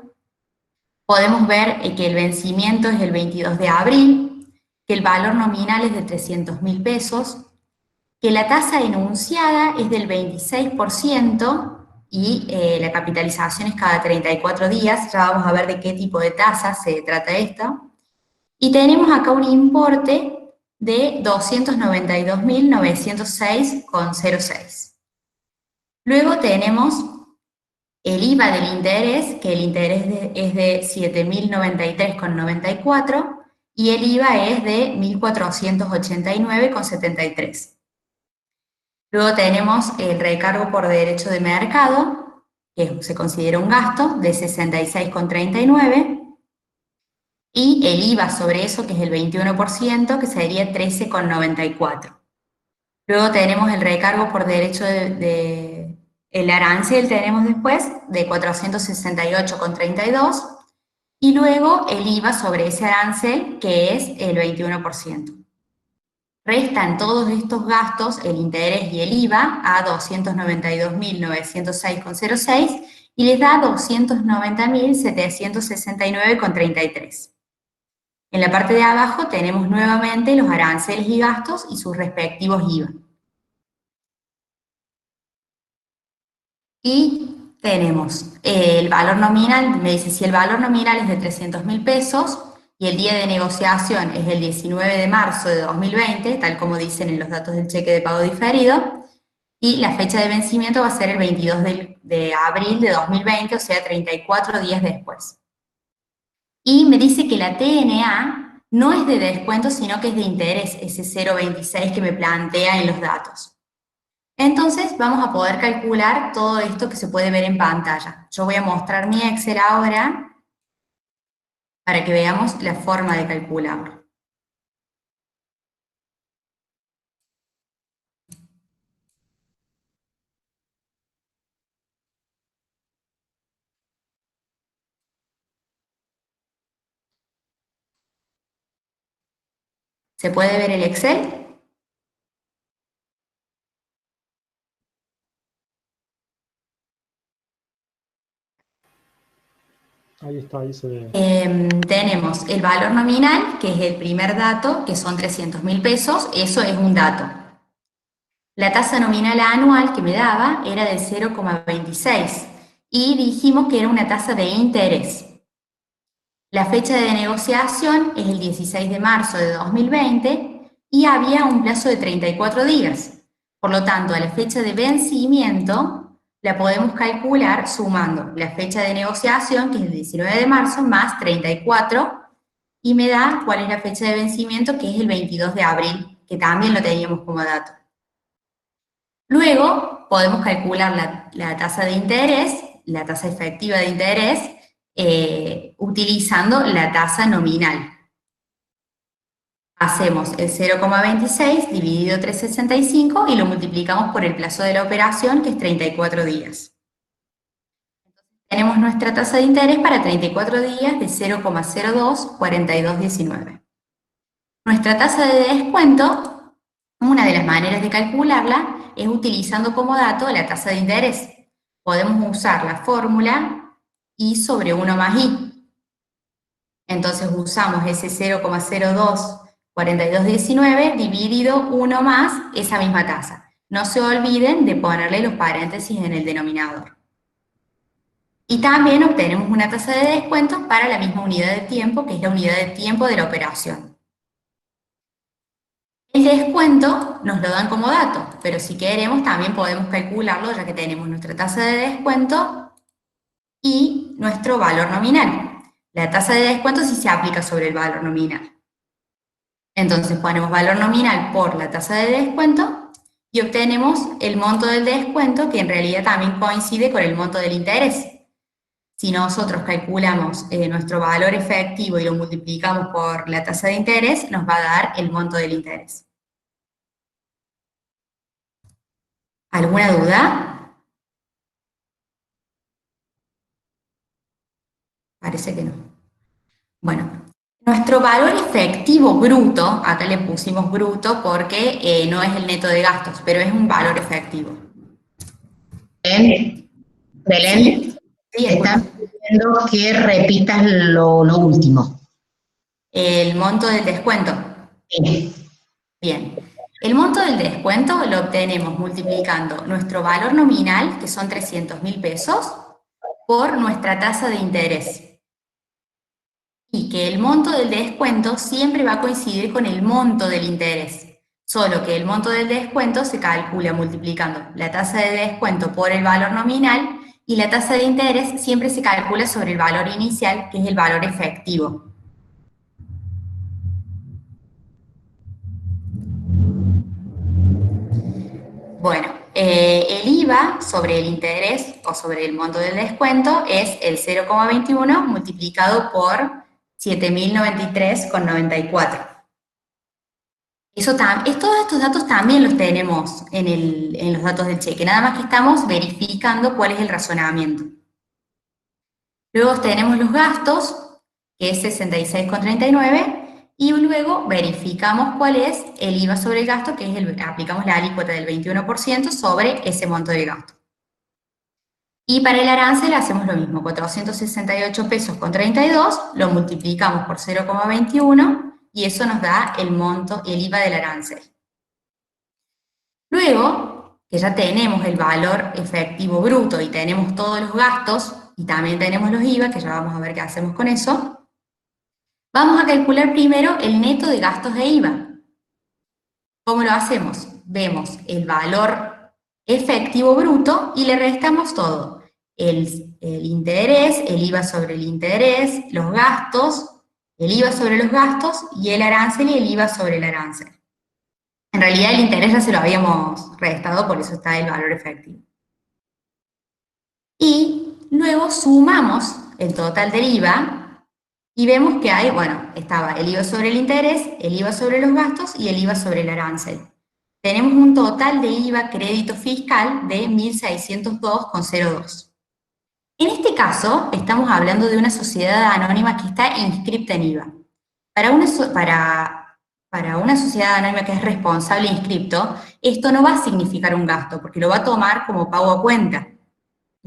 Speaker 2: Podemos ver que el vencimiento es el 22 de abril, que el valor nominal es de 300.000 pesos, que la tasa enunciada es del 26% y la capitalización es cada 34 días. Ya vamos a ver de qué tipo de tasa se trata esto. Y tenemos acá un importe de 292.906,06. Luego tenemos el IVA del interés, que el interés es de 7.093,94 y el IVA es de 1.489,73. Luego tenemos el recargo por derecho de mercado, que se considera un gasto, de 66,39, y el IVA sobre eso, que es el 21%, que sería 13,94. Luego tenemos el recargo por derecho el arancel tenemos después de 468,32 y luego el IVA sobre ese arancel que es el 21%. Restan todos estos gastos, el interés y el IVA, a 292.906,06 y les da 290.769,33. En la parte de abajo tenemos nuevamente los aranceles y gastos y sus respectivos IVA. Y tenemos el valor nominal, me dice si el valor nominal es de 300.000 pesos y el día de negociación es el 19 de marzo de 2020, tal como dicen en los datos del cheque de pago diferido, y la fecha de vencimiento va a ser el 22 de abril de 2020, o sea, 34 días después. Y me dice que la TNA no es de descuento, sino que es de interés, ese 0,26 que me plantea en los datos. Entonces vamos a poder calcular todo esto que se puede ver en pantalla. Yo voy a mostrar mi Excel ahora para que veamos la forma de calcularlo. ¿Se puede ver el Excel?
Speaker 5: Ahí está, ahí se ve.
Speaker 2: Tenemos el valor nominal, que es el primer dato, que son 300.000 pesos, eso es un dato. La tasa nominal anual que me daba era de 0,26 y dijimos que era una tasa de interés. La fecha de negociación es el 16 de marzo de 2020 y había un plazo de 34 días. Por lo tanto, a la fecha de vencimiento la podemos calcular sumando la fecha de negociación, que es el 19 de marzo, más 34, y me da cuál es la fecha de vencimiento, que es el 22 de abril, que también lo teníamos como dato. Luego podemos calcular la tasa de interés, la tasa efectiva de interés, utilizando la tasa nominal. Hacemos el 0,26 dividido 365 y lo multiplicamos por el plazo de la operación, que es 34 días. Tenemos nuestra tasa de interés para 34 días de 0,024219. Nuestra tasa de descuento, una de las maneras de calcularla es utilizando como dato la tasa de interés. Podemos usar la fórmula I sobre 1 más I. Entonces usamos ese 0,024219 dividido 1 más esa misma tasa. No se olviden de ponerle los paréntesis en el denominador. Y también obtenemos una tasa de descuento para la misma unidad de tiempo, que es la unidad de tiempo de la operación. El descuento nos lo dan como dato, pero si queremos también podemos calcularlo, ya que tenemos nuestra tasa de descuento y nuestro valor nominal. La tasa de descuento sí se aplica sobre el valor nominal. Entonces ponemos valor nominal por la tasa de descuento y obtenemos el monto del descuento, que en realidad también coincide con el monto del interés. Si nosotros calculamos nuestro valor efectivo y lo multiplicamos por la tasa de interés, nos va a dar el monto del interés. ¿Alguna duda? Parece que no. Bueno, nuestro valor efectivo bruto, acá le pusimos bruto porque no es el neto de gastos, pero es un valor efectivo.
Speaker 1: Belén,
Speaker 2: Sí,
Speaker 1: están pidiendo que repitas lo último.
Speaker 2: el monto del descuento.
Speaker 1: Sí.
Speaker 2: Bien. El monto del descuento lo obtenemos multiplicando nuestro valor nominal, que son 300.000 pesos, por nuestra tasa de interés. Y que el monto del descuento siempre va a coincidir con el monto del interés, solo que el monto del descuento se calcula multiplicando la tasa de descuento por el valor nominal y la tasa de interés siempre se calcula sobre el valor inicial, que es el valor efectivo. Bueno, el IVA sobre el interés o sobre el monto del descuento es el 0,21 multiplicado por 7.093,94. Todos estos datos también los tenemos en los datos del cheque, nada más que estamos verificando cuál es el razonamiento. Luego tenemos los gastos, que es 66,39, y luego verificamos cuál es el IVA sobre el gasto, que es aplicamos la alícuota del 21% sobre ese monto de gasto. Y para el arancel hacemos lo mismo, 468 pesos con 32, lo multiplicamos por 0,21 y eso nos da el monto, el IVA del arancel. Luego, que ya tenemos el valor efectivo bruto y tenemos todos los gastos, y también tenemos los IVA, que ya vamos a ver qué hacemos con eso, vamos a calcular primero el neto de gastos de IVA. ¿Cómo lo hacemos? Vemos el valor efectivo bruto y le restamos todo. El interés, el IVA sobre el interés, los gastos, el IVA sobre los gastos y el arancel y el IVA sobre el arancel. En realidad el interés ya se lo habíamos restado, por eso está el valor efectivo. Y luego sumamos el total del IVA y vemos que hay, bueno, estaba el IVA sobre el interés, el IVA sobre los gastos y el IVA sobre el arancel. Tenemos un total de IVA crédito fiscal de 1.602,02. En este caso, estamos hablando de una sociedad anónima que está inscripta en IVA. Para una sociedad anónima que es responsable e inscripto, esto no va a significar un gasto, porque lo va a tomar como pago a cuenta.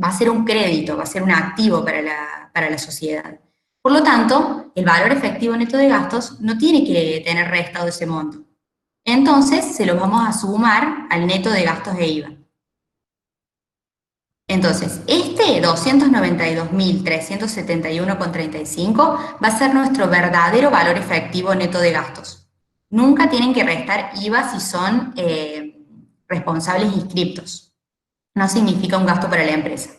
Speaker 2: Va a ser un crédito, va a ser un activo para la sociedad. Por lo tanto, el valor efectivo neto de gastos no tiene que tener restado ese monto. Entonces, se los vamos a sumar al neto de gastos de IVA. Entonces, este 292.371,35 va a ser nuestro verdadero valor efectivo neto de gastos. Nunca tienen que restar IVA si son responsables inscriptos. No significa un gasto para la empresa.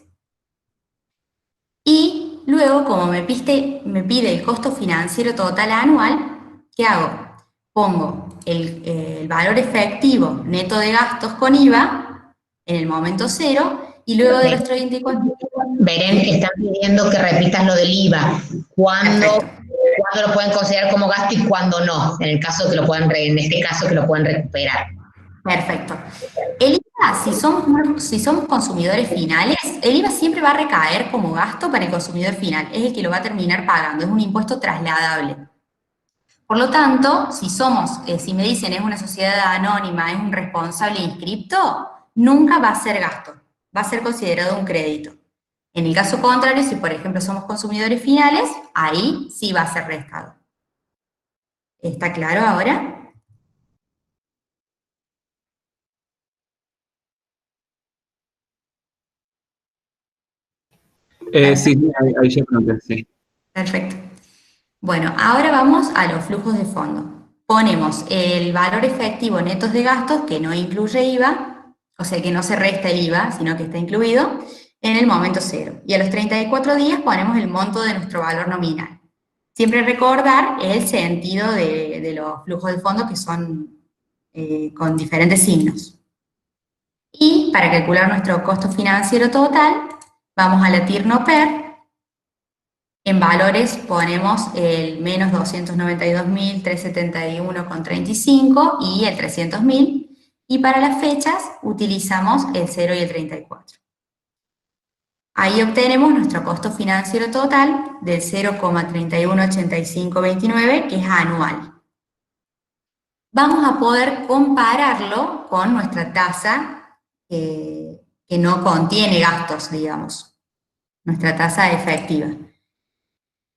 Speaker 2: Y luego, como me pide el costo financiero total anual, ¿qué hago? Pongo el valor efectivo neto de gastos con IVA en el momento cero y luego de los 34.
Speaker 1: Beren, están pidiendo que repitas lo del IVA. ¿Cuándo lo pueden considerar como gasto y cuándo no? En este caso que lo pueden recuperar.
Speaker 2: Perfecto. El IVA, si somos consumidores finales, el IVA siempre va a recaer como gasto para el consumidor final, es el que lo va a terminar pagando, es un impuesto trasladable. Por lo tanto, si me dicen es una sociedad anónima, es un responsable inscripto, nunca va a ser gasto, va a ser considerado un crédito. En el caso contrario, si por ejemplo somos consumidores finales, ahí sí va a ser restado. ¿Está claro ahora?
Speaker 6: Sí, ahí ya pregunté, sí.
Speaker 2: Perfecto. Bueno, ahora vamos a los flujos de fondo. Ponemos el valor efectivo netos de gastos, que no incluye IVA, o sea que no se resta el IVA, sino que está incluido, en el momento cero. Y a los 34 días ponemos el monto de nuestro valor nominal. Siempre recordar el sentido de los flujos de fondo que son con diferentes signos. Y para calcular nuestro costo financiero total, vamos a la TIR-NOPER. En valores ponemos el menos 292.371,35 y el 300.000. Y para las fechas utilizamos el 0 y el 34. Ahí obtenemos nuestro costo financiero total del 0,318529, que es anual. Vamos a poder compararlo con nuestra tasa que no contiene gastos, digamos, nuestra tasa efectiva.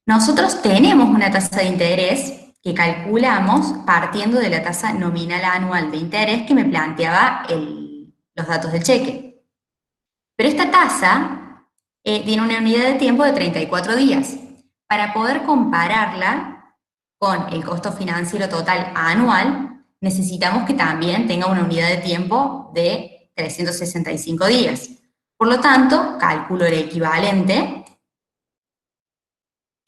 Speaker 2: Nosotros tenemos una tasa de interés que calculamos partiendo de la tasa nominal anual de interés que me planteaba los datos del cheque. Pero esta tasa tiene una unidad de tiempo de 34 días. Para poder compararla con el costo financiero total anual, necesitamos que también tenga una unidad de tiempo de 365 días. Por lo tanto, calculo el equivalente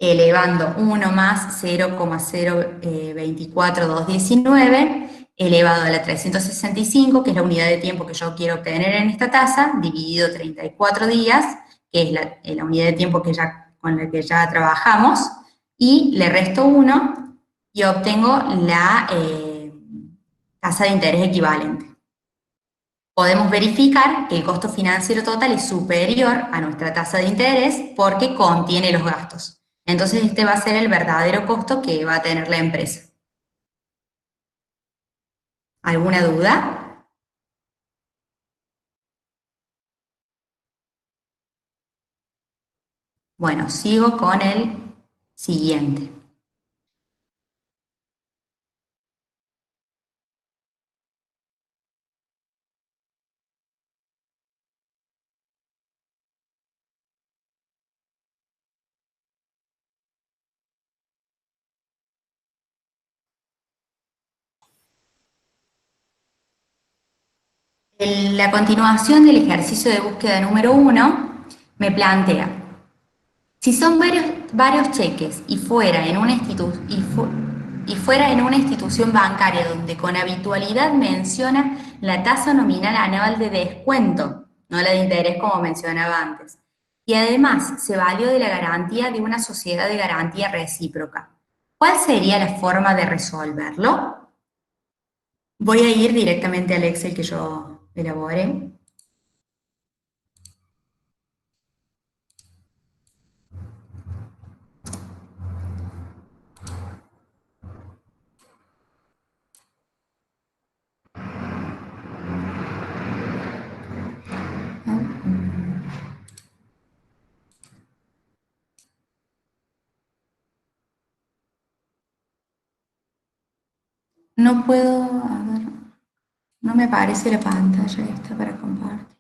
Speaker 2: elevando 1 más 0,024219 elevado a la 365, que es la unidad de tiempo que yo quiero obtener en esta tasa, dividido 34 días, que es la unidad de tiempo con la que ya trabajamos, y le resto 1 y obtengo la tasa de interés equivalente. Podemos verificar que el costo financiero total es superior a nuestra tasa de interés porque contiene los gastos. Entonces este va a ser el verdadero costo que va a tener la empresa. ¿Alguna duda? Bueno, sigo con el siguiente. La continuación del ejercicio de búsqueda número 1 me plantea, si son varios cheques y fuera en una institución bancaria donde con habitualidad menciona la tasa nominal anual de descuento, no la de interés como mencionaba antes, y además se valió de la garantía de una sociedad de garantía recíproca, ¿cuál sería la forma de resolverlo? Voy a ir directamente al Excel que yo elaboré. No puedo, a ver, no me aparece la pantalla esta para compartir.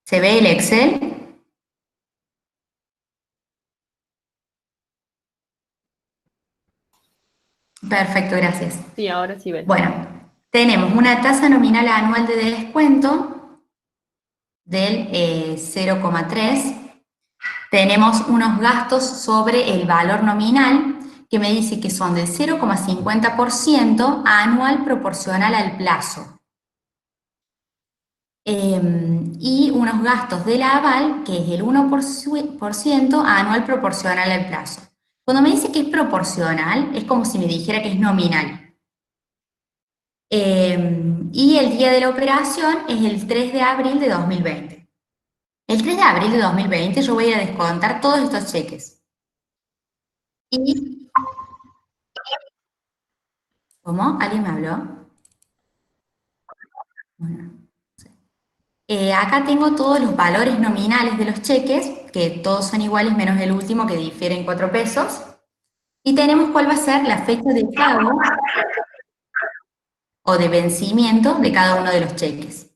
Speaker 2: ¿Se ve el Excel? Perfecto, gracias.
Speaker 3: Sí, ahora sí ves.
Speaker 2: Bueno, tenemos una tasa nominal anual de descuento del 0,3. Tenemos unos gastos sobre el valor nominal que me dice que son del 0,50% anual proporcional al plazo. Y unos gastos del aval, que es el 1% anual proporcional al plazo. Cuando me dice que es proporcional, es como si me dijera que es nominal. Y el día de la operación es el 3 de abril de 2020. El 3 de abril de 2020 yo voy a ir a descontar todos estos cheques. Y... ¿Cómo? ¿Alguien me habló? Bueno. Acá tengo todos los valores nominales de los cheques, que todos son iguales menos el último que difiere en 4 pesos. Y tenemos cuál va a ser la fecha de pago o de vencimiento de cada uno de los cheques.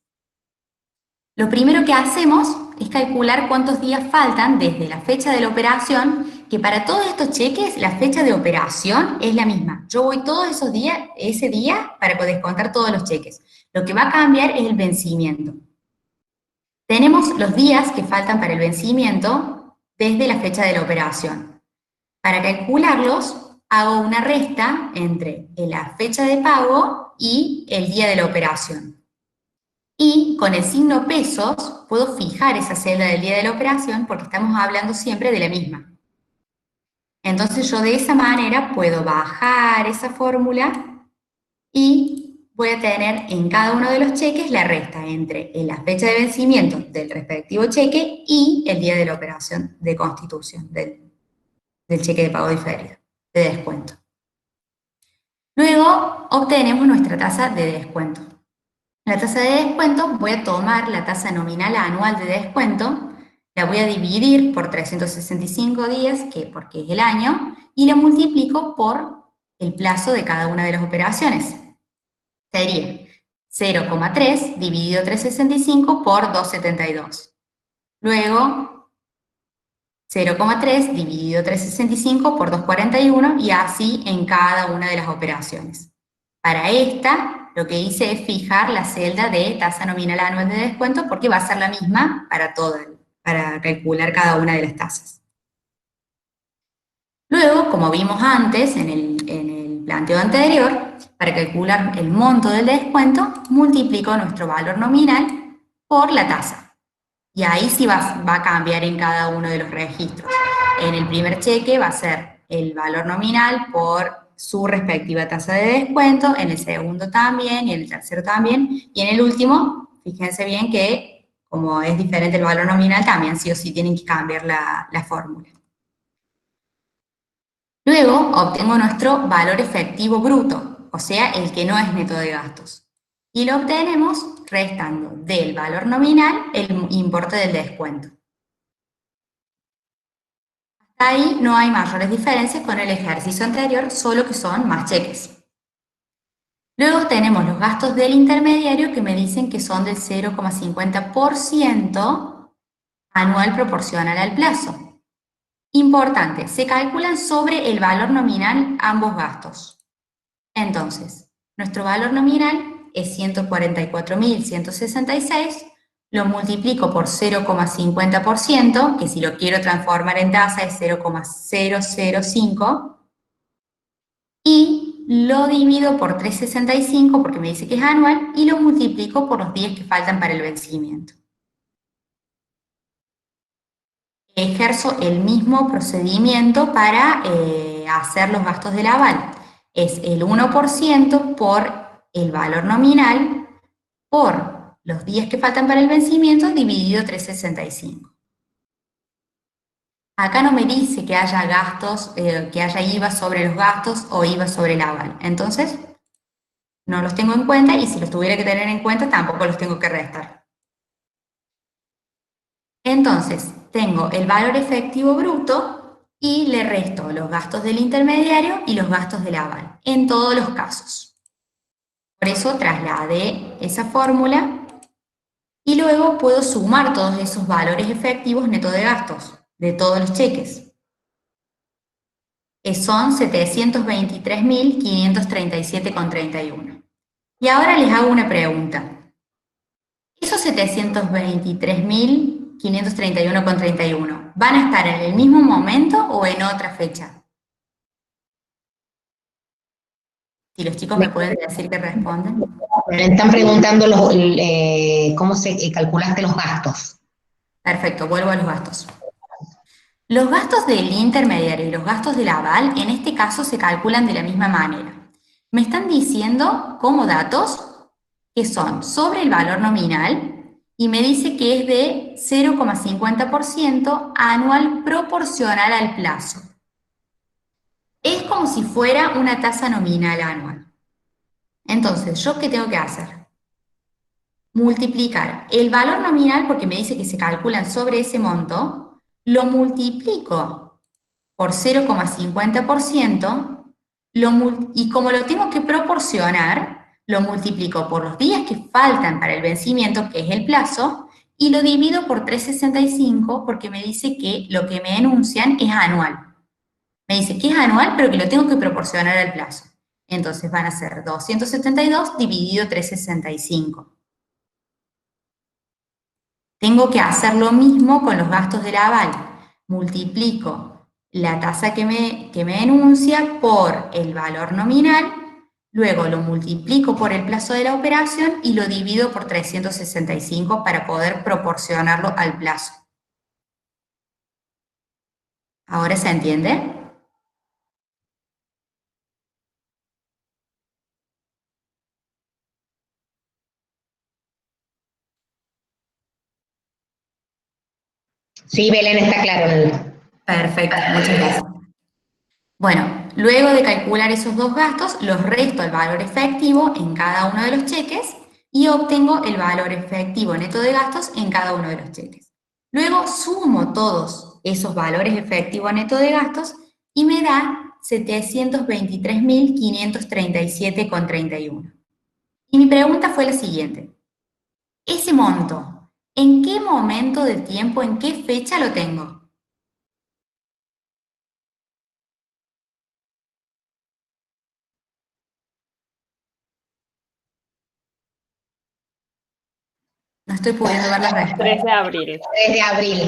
Speaker 2: Lo primero que hacemos es calcular cuántos días faltan desde la fecha de la operación, que para todos estos cheques la fecha de operación es la misma. Yo voy todos esos días, ese día, para descontar todos los cheques. Lo que va a cambiar es el vencimiento. Tenemos los días que faltan para el vencimiento desde la fecha de la operación. Para calcularlos, hago una resta entre la fecha de pago y el día de la operación. Y con el signo pesos puedo fijar esa celda del día de la operación porque estamos hablando siempre de la misma. Entonces yo de esa manera puedo bajar esa fórmula y voy a tener en cada uno de los cheques la resta entre la fecha de vencimiento del respectivo cheque y el día de la operación de constitución del cheque de pago diferido, de descuento. Luego obtenemos nuestra tasa de descuento. La tasa de descuento, voy a tomar la tasa nominal anual de descuento, la voy a dividir por 365 días, porque es el año, y la multiplico por el plazo de cada una de las operaciones. Sería 0,3 dividido 365 por 272. Luego, 0,3 dividido 365 por 241 y así en cada una de las operaciones. Para esta, lo que hice es fijar la celda de tasa nominal anual de descuento porque va a ser la misma para calcular cada una de las tasas. Luego, como vimos antes en el planteo anterior, para calcular el monto del descuento, multiplico nuestro valor nominal por la tasa. Y ahí sí va a cambiar en cada uno de los registros. En el primer cheque va a ser el valor nominal por su respectiva tasa de descuento, en el segundo también, y en el tercero también, y en el último, fíjense bien que como es diferente el valor nominal, también sí o sí tienen que cambiar la fórmula. Luego obtengo nuestro valor efectivo bruto, o sea, el que no es neto de gastos. Y lo obtenemos restando del valor nominal el importe del descuento. Hasta ahí no hay mayores diferencias con el ejercicio anterior, solo que son más cheques. Luego tenemos los gastos del intermediario que me dicen que son del 0,50% anual proporcional al plazo. Importante, se calculan sobre el valor nominal ambos gastos. Entonces, nuestro valor nominal es 144.166, lo multiplico por 0,50%, que si lo quiero transformar en tasa es 0,005, y lo divido por 365 porque me dice que es anual, y lo multiplico por los días que faltan para el vencimiento. Ejerzo el mismo procedimiento para hacer los gastos del aval. Es el 1% por el valor nominal por los días que faltan para el vencimiento dividido 365. Acá no me dice que haya gastos, que haya IVA sobre los gastos o IVA sobre el aval. Entonces, no los tengo en cuenta, y si los tuviera que tener en cuenta, tampoco los tengo que restar. Entonces, tengo el valor efectivo bruto y le resto los gastos del intermediario y los gastos del aval, en todos los casos. Por eso trasladé esa fórmula y luego puedo sumar todos esos valores efectivos neto de gastos de todos los cheques. Que son 723.537,31. Y ahora les hago una pregunta. ¿Esos 723.531,31 van a estar en el mismo momento o en otra fecha? Si los chicos me pueden decir que responden.
Speaker 1: Me están preguntando cómo calculaste los gastos.
Speaker 2: Perfecto, vuelvo a los gastos. Los gastos del intermediario y los gastos del aval, en este caso, se calculan de la misma manera. Me están diciendo como datos que son sobre el valor nominal y me dice que es de 0,50% anual proporcional al plazo. Es como si fuera una tasa nominal anual. Entonces, ¿yo qué tengo que hacer? Multiplicar el valor nominal, porque me dice que se calculan sobre ese monto, lo multiplico por 0,50%, y como lo tengo que proporcionar, lo multiplico por los días que faltan para el vencimiento, que es el plazo, y lo divido por 365 porque me dice que lo que me enuncian es anual. Me dice que es anual, pero que lo tengo que proporcionar al plazo. Entonces van a ser 272 dividido 365. Tengo que hacer lo mismo con los gastos del aval. Multiplico la tasa que me enuncia por el valor nominal, luego lo multiplico por el plazo de la operación y lo divido por 365 para poder proporcionarlo al plazo. ¿Ahora se entiende?
Speaker 1: Sí, Belén, está claro.
Speaker 2: Perfecto, muchas gracias. Bueno, luego de calcular esos dos gastos, los resto al valor efectivo en cada uno de los cheques y obtengo el valor efectivo neto de gastos en cada uno de los cheques. Luego sumo todos esos valores efectivos neto de gastos y me da 723.537,31. Y mi pregunta fue la siguiente. Ese monto, ¿en qué momento del tiempo, en qué fecha lo tengo? No estoy pudiendo ver la respuesta.
Speaker 3: 3 de abril.
Speaker 1: 3 de abril.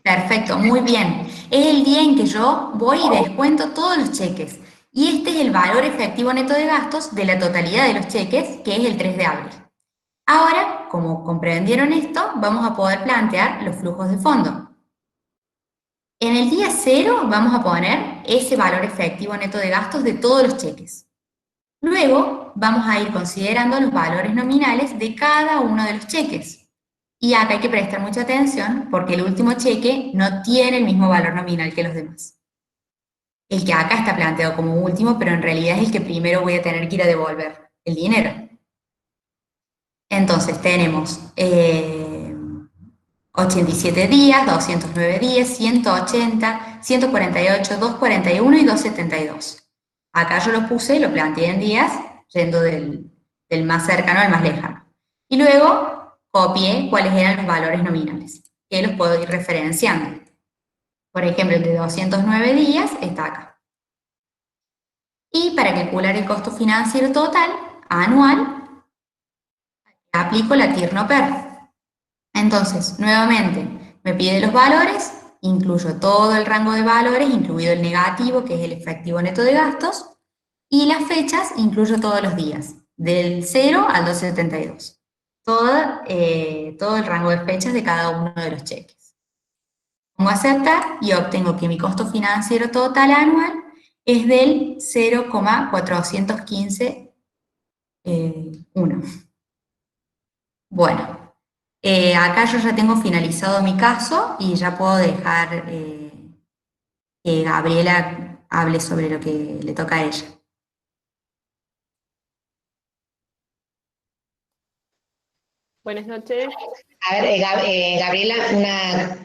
Speaker 2: Perfecto, muy bien. Es el día en que yo voy y descuento todos los cheques. Y este es el valor efectivo neto de gastos de la totalidad de los cheques, que es el 3 de abril. Ahora, como comprendieron esto, vamos a poder plantear los flujos de fondo. En el día 0 vamos a poner ese valor efectivo neto de gastos de todos los cheques. Luego vamos a ir considerando los valores nominales de cada uno de los cheques. Y acá hay que prestar mucha atención porque el último cheque no tiene el mismo valor nominal que los demás. El que acá está planteado como último, pero en realidad es el que primero voy a tener que ir a devolver, el dinero. Entonces tenemos 87 días, 209 días, 180, 148, 241 y 272. Acá yo lo puse, lo planteé en días, yendo del más cercano al más lejano. Y luego copié cuáles eran los valores nominales, que los puedo ir referenciando. Por ejemplo, el de 209 días está acá. Y para calcular el costo financiero total anual, aplico la TIR-NO-PER. Entonces, nuevamente, me pide los valores, incluyo todo el rango de valores, incluido el negativo, que es el efectivo neto de gastos, y las fechas, incluyo todos los días, del 0 al 272. Todo el rango de fechas de cada uno de los cheques. Pongo aceptar y obtengo que mi costo financiero total anual es del 0,415 1. Bueno. Acá yo ya tengo finalizado mi caso y ya puedo dejar que Gabriela hable sobre lo que le toca a ella.
Speaker 3: Buenas noches.
Speaker 1: A ver, Gabriela,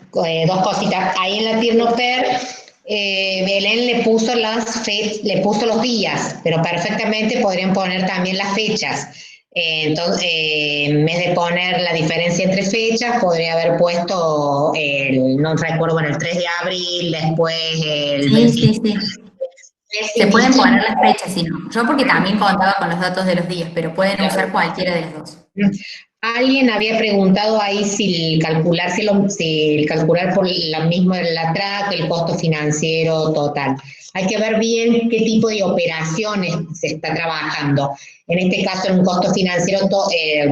Speaker 1: dos cositas. Ahí en la TIR-NO-PER, Belén le puso los días, pero perfectamente podrían poner también las fechas. Entonces, en vez de poner la diferencia entre fechas, podría haber puesto, no recuerdo, bueno, el 3 de abril, después el 20.
Speaker 2: Sí. Se pueden poner las fechas, si no. Yo porque también contaba con los datos de los días, pero pueden usar cualquiera de las dos.
Speaker 1: Alguien había preguntado ahí si el calcular por la misma la TRAC, el costo financiero total. Hay que ver bien qué tipo de operaciones se está trabajando. En este caso, en un costo financiero,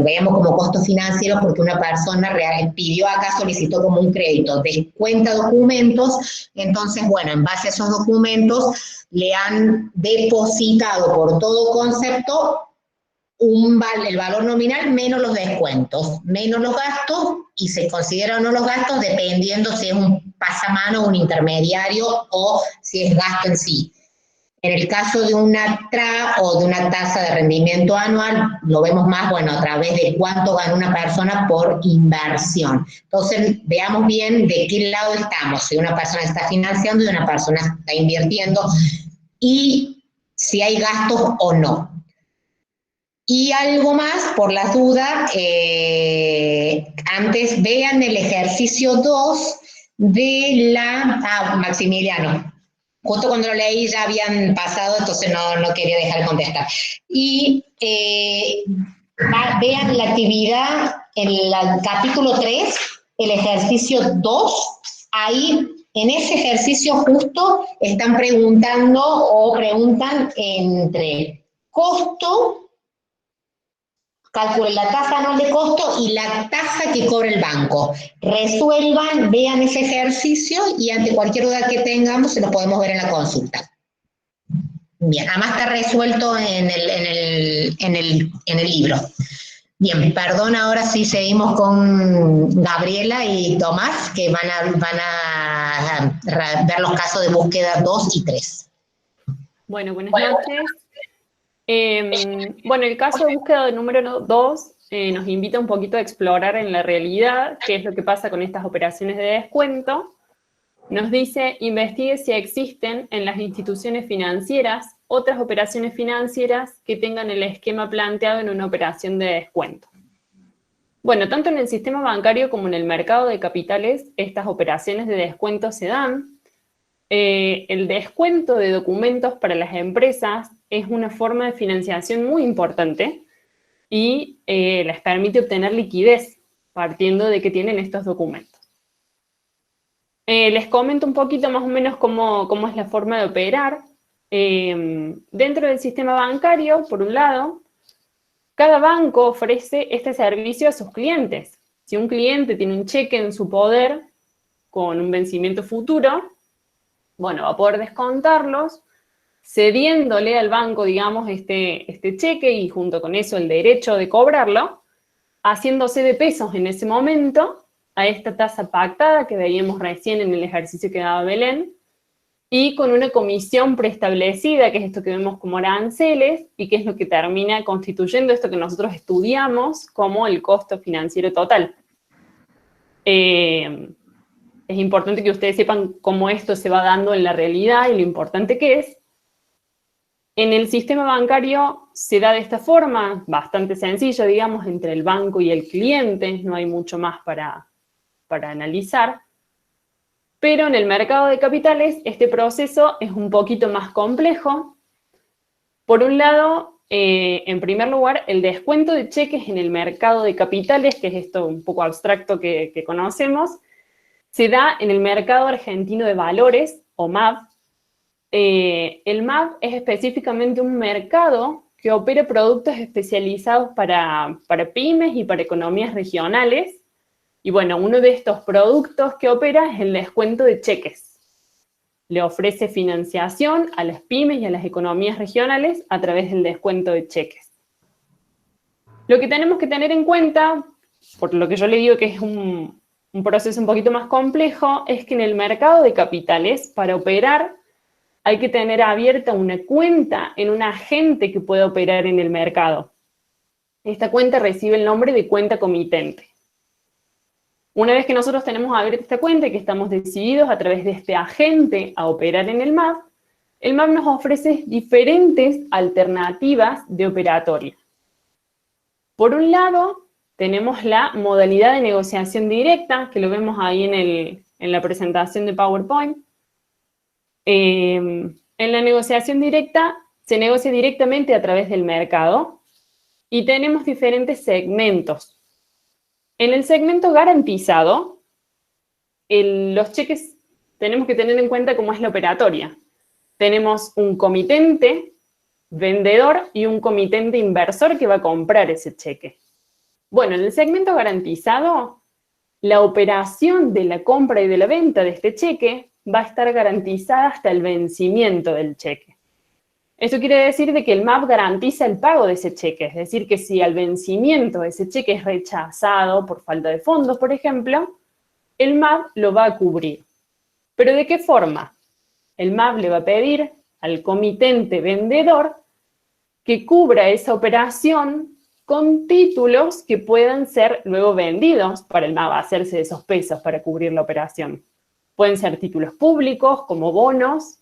Speaker 1: veamos como costo financiero porque una persona pidió acá, solicitó como un crédito, descuenta documentos, entonces, bueno, en base a esos documentos, le han depositado por todo concepto el valor nominal menos los descuentos, menos los gastos, y se consideran o no los gastos dependiendo si es un pasamano, un intermediario o si es gasto en sí. En el caso de una TRA o de una tasa de rendimiento anual, lo vemos más, bueno, a través de cuánto gana una persona por inversión. Entonces, veamos bien de qué lado estamos, si una persona está financiando y una persona está invirtiendo, y si hay gastos o no. Y algo más, por las dudas, antes vean el ejercicio 2 de Maximiliano. Justo cuando lo leí ya habían pasado, entonces no quería dejar de contestar. Y vean la actividad en el capítulo 3, el ejercicio 2, ahí en ese ejercicio justo están preguntando o preguntan entre costo, calculen la tasa anual de costo y la tasa que cobra el banco. Resuelvan, vean ese ejercicio y ante cualquier duda que tengamos se lo podemos ver en la consulta. Bien, además está resuelto en el libro. Bien, perdón, ahora sí seguimos con Gabriela y Tomás, que van a ver los casos de búsqueda 2 y 3.
Speaker 3: Bueno, buenas noches. Bueno, el caso de búsqueda número 2 nos invita un poquito a explorar en la realidad qué es lo que pasa con estas operaciones de descuento. Nos dice, investigue si existen en las instituciones financieras otras operaciones financieras que tengan el esquema planteado en una operación de descuento. Bueno, tanto en el sistema bancario como en el mercado de capitales, estas operaciones de descuento se dan. El descuento de documentos para las empresas es una forma de financiación muy importante y les permite obtener liquidez partiendo de que tienen estos documentos. Les comento un poquito más o menos cómo es la forma de operar. Dentro del sistema bancario, por un lado, cada banco ofrece este servicio a sus clientes. Si un cliente tiene un cheque en su poder con un vencimiento futuro, bueno, va a poder descontarlos, cediéndole al banco, digamos, este cheque y junto con eso el derecho de cobrarlo, haciéndose de pesos en ese momento a esta tasa pactada que veíamos recién en el ejercicio que daba Belén, y con una comisión preestablecida, que es esto que vemos como aranceles, y que es lo que termina constituyendo esto que nosotros estudiamos como el costo financiero total. Es importante que ustedes sepan cómo esto se va dando en la realidad y lo importante que es. En el sistema bancario se da de esta forma, bastante sencillo, digamos, entre el banco y el cliente, no hay mucho más para analizar. Pero en el mercado de capitales este proceso es un poquito más complejo. Por un lado, en primer lugar, el descuento de cheques en el mercado de capitales, que es esto un poco abstracto que conocemos, se da en el mercado argentino de valores, o MAV. El MAV es específicamente un mercado que opera productos especializados para pymes y para economías regionales. Y bueno, uno de estos productos que opera es el descuento de cheques. Le ofrece financiación a las pymes y a las economías regionales a través del descuento de cheques. Lo que tenemos que tener en cuenta, por lo que yo le digo que es un proceso un poquito más complejo, es que en el mercado de capitales, para operar, hay que tener abierta una cuenta en un agente que pueda operar en el mercado. Esta cuenta recibe el nombre de cuenta comitente. Una vez que nosotros tenemos abierta esta cuenta y que estamos decididos a través de este agente a operar en el MAV nos ofrece diferentes alternativas de operatoria. Por un lado, tenemos la modalidad de negociación directa, que lo vemos ahí en la presentación de PowerPoint. En la negociación directa, se negocia directamente a través del mercado y tenemos diferentes segmentos. En el segmento garantizado, los cheques tenemos que tener en cuenta cómo es la operatoria. Tenemos un comitente vendedor y un comitente inversor que va a comprar ese cheque. Bueno, en el segmento garantizado, la operación de la compra y de la venta de este cheque va a estar garantizada hasta el vencimiento del cheque. Eso quiere decir de que el MAV garantiza el pago de ese cheque, es decir, que si al vencimiento ese cheque es rechazado por falta de fondos, por ejemplo, el MAV lo va a cubrir. ¿Pero de qué forma? El MAV le va a pedir al comitente vendedor que cubra esa operación con títulos que puedan ser luego vendidos para el MAV, hacerse de esos pesos para cubrir la operación. Pueden ser títulos públicos como bonos,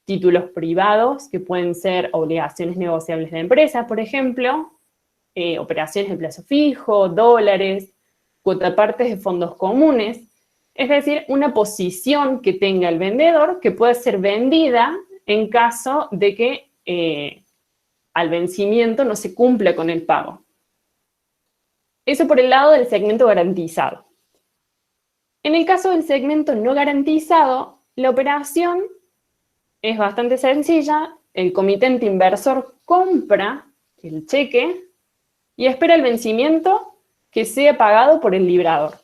Speaker 3: títulos privados, que pueden ser obligaciones negociables de empresa, por ejemplo, operaciones de plazo fijo, dólares, cuotapartes de fondos comunes, es decir, una posición que tenga el vendedor que pueda ser vendida en caso de que al vencimiento no se cumpla con el pago. Eso por el lado del segmento garantizado. En el caso del segmento no garantizado, la operación es bastante sencilla. El comitente inversor compra el cheque y espera el vencimiento que sea pagado por el librador.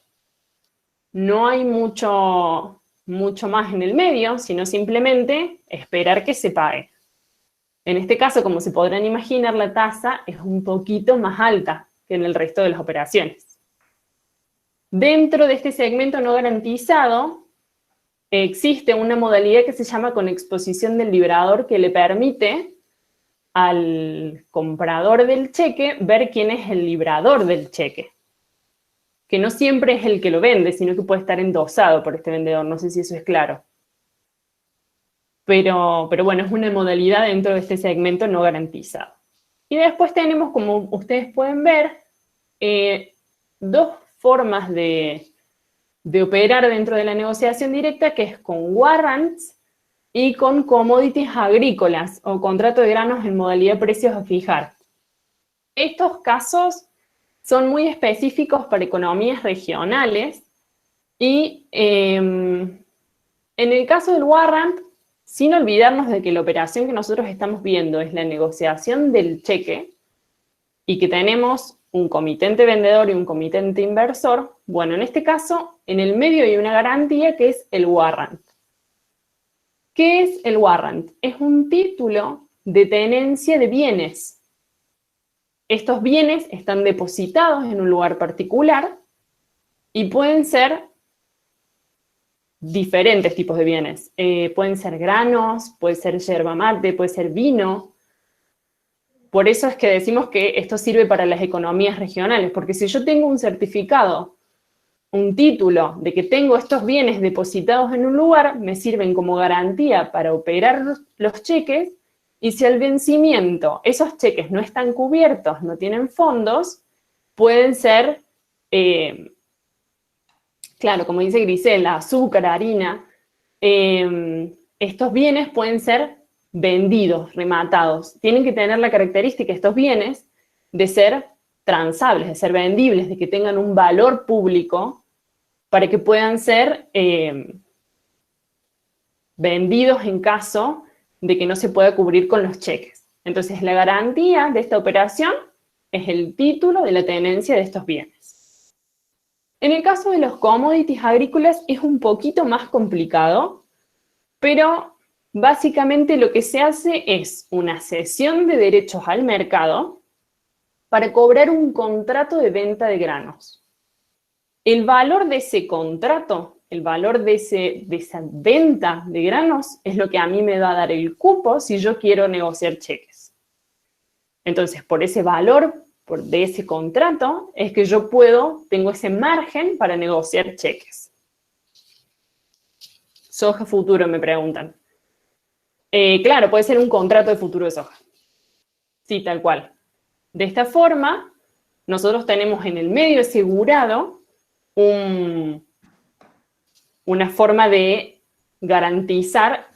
Speaker 3: No hay mucho más en el medio, sino simplemente esperar que se pague. En este caso, como se podrán imaginar, la tasa es un poquito más alta que en el resto de las operaciones. Dentro de este segmento no garantizado, existe una modalidad que se llama con exposición del librador que le permite al comprador del cheque ver quién es el librador del cheque. Que no siempre es el que lo vende, sino que puede estar endosado por este vendedor. No sé si eso es claro. Pero bueno, es una modalidad dentro de este segmento no garantizado. Y después tenemos, como ustedes pueden ver, dos formas de operar dentro de la negociación directa, que es con warrants y con commodities agrícolas o contrato de granos en modalidad de precios a fijar. Estos casos son muy específicos para economías regionales y en el caso del warrant, sin olvidarnos de que la operación que nosotros estamos viendo es la negociación del cheque y que tenemos un comitente vendedor y un comitente inversor, bueno, en este caso, en el medio hay una garantía que es el warrant. ¿Qué es el warrant? Es un título de tenencia de bienes. Estos bienes están depositados en un lugar particular y pueden ser diferentes tipos de bienes. Pueden ser granos, puede ser yerba mate, puede ser vino. Por eso es que decimos que esto sirve para las economías regionales, porque si yo tengo un certificado, un título de que tengo estos bienes depositados en un lugar, me sirven como garantía para operar los cheques, y si al vencimiento esos cheques no están cubiertos, no tienen fondos, pueden ser, claro, como dice Grisela, azúcar, harina, estos bienes pueden ser vendidos, rematados. Tienen que tener la característica, estos bienes, de ser transables, de ser vendibles, de que tengan un valor público para que puedan ser vendidos en caso de que no se pueda cubrir con los cheques. Entonces, la garantía de esta operación es el título de la tenencia de estos bienes. En el caso de los commodities agrícolas es un poquito más complicado, pero básicamente lo que se hace es una cesión de derechos al mercado para cobrar un contrato de venta de granos. El valor de ese contrato, el valor de esa venta de granos, es lo que a mí me va a dar el cupo si yo quiero negociar cheques. Entonces, por ese valor de ese contrato, es que yo tengo ese margen para negociar cheques. Soja futuro, me preguntan. Claro, puede ser un contrato de futuro de soja. Sí, tal cual. De esta forma, nosotros tenemos en el medio asegurado una forma de garantizar,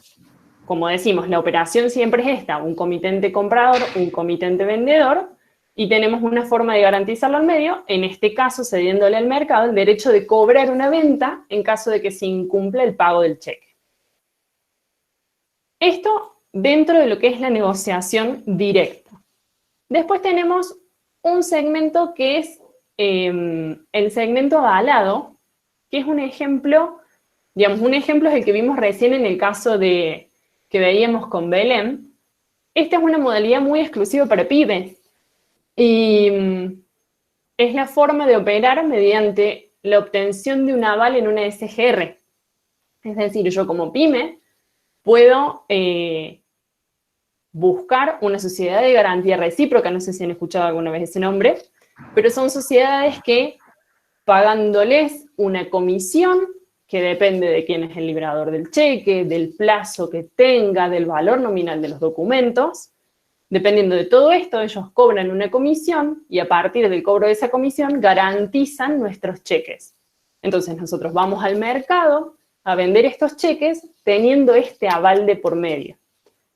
Speaker 3: como decimos, la operación siempre es esta, un comitente comprador, un comitente vendedor, y tenemos una forma de garantizarlo al medio, en este caso cediéndole al mercado el derecho de cobrar una venta en caso de que se incumpla el pago del cheque. Esto dentro de lo que es la negociación directa. Después tenemos un segmento que es el segmento avalado, que es un ejemplo, digamos, un ejemplo es el que vimos recién en el caso que veíamos con Belén. Esta es una modalidad muy exclusiva para pymes y es la forma de operar mediante la obtención de un aval en una SGR. Es decir, yo como pyme puedo buscar una sociedad de garantía recíproca, no sé si han escuchado alguna vez ese nombre, pero son sociedades que, pagándoles una comisión, que depende de quién es el librador del cheque, del plazo que tenga, del valor nominal de los documentos, dependiendo de todo esto, ellos cobran una comisión y a partir del cobro de esa comisión garantizan nuestros cheques. Entonces nosotros vamos al mercado a vender estos cheques teniendo este aval de por medio.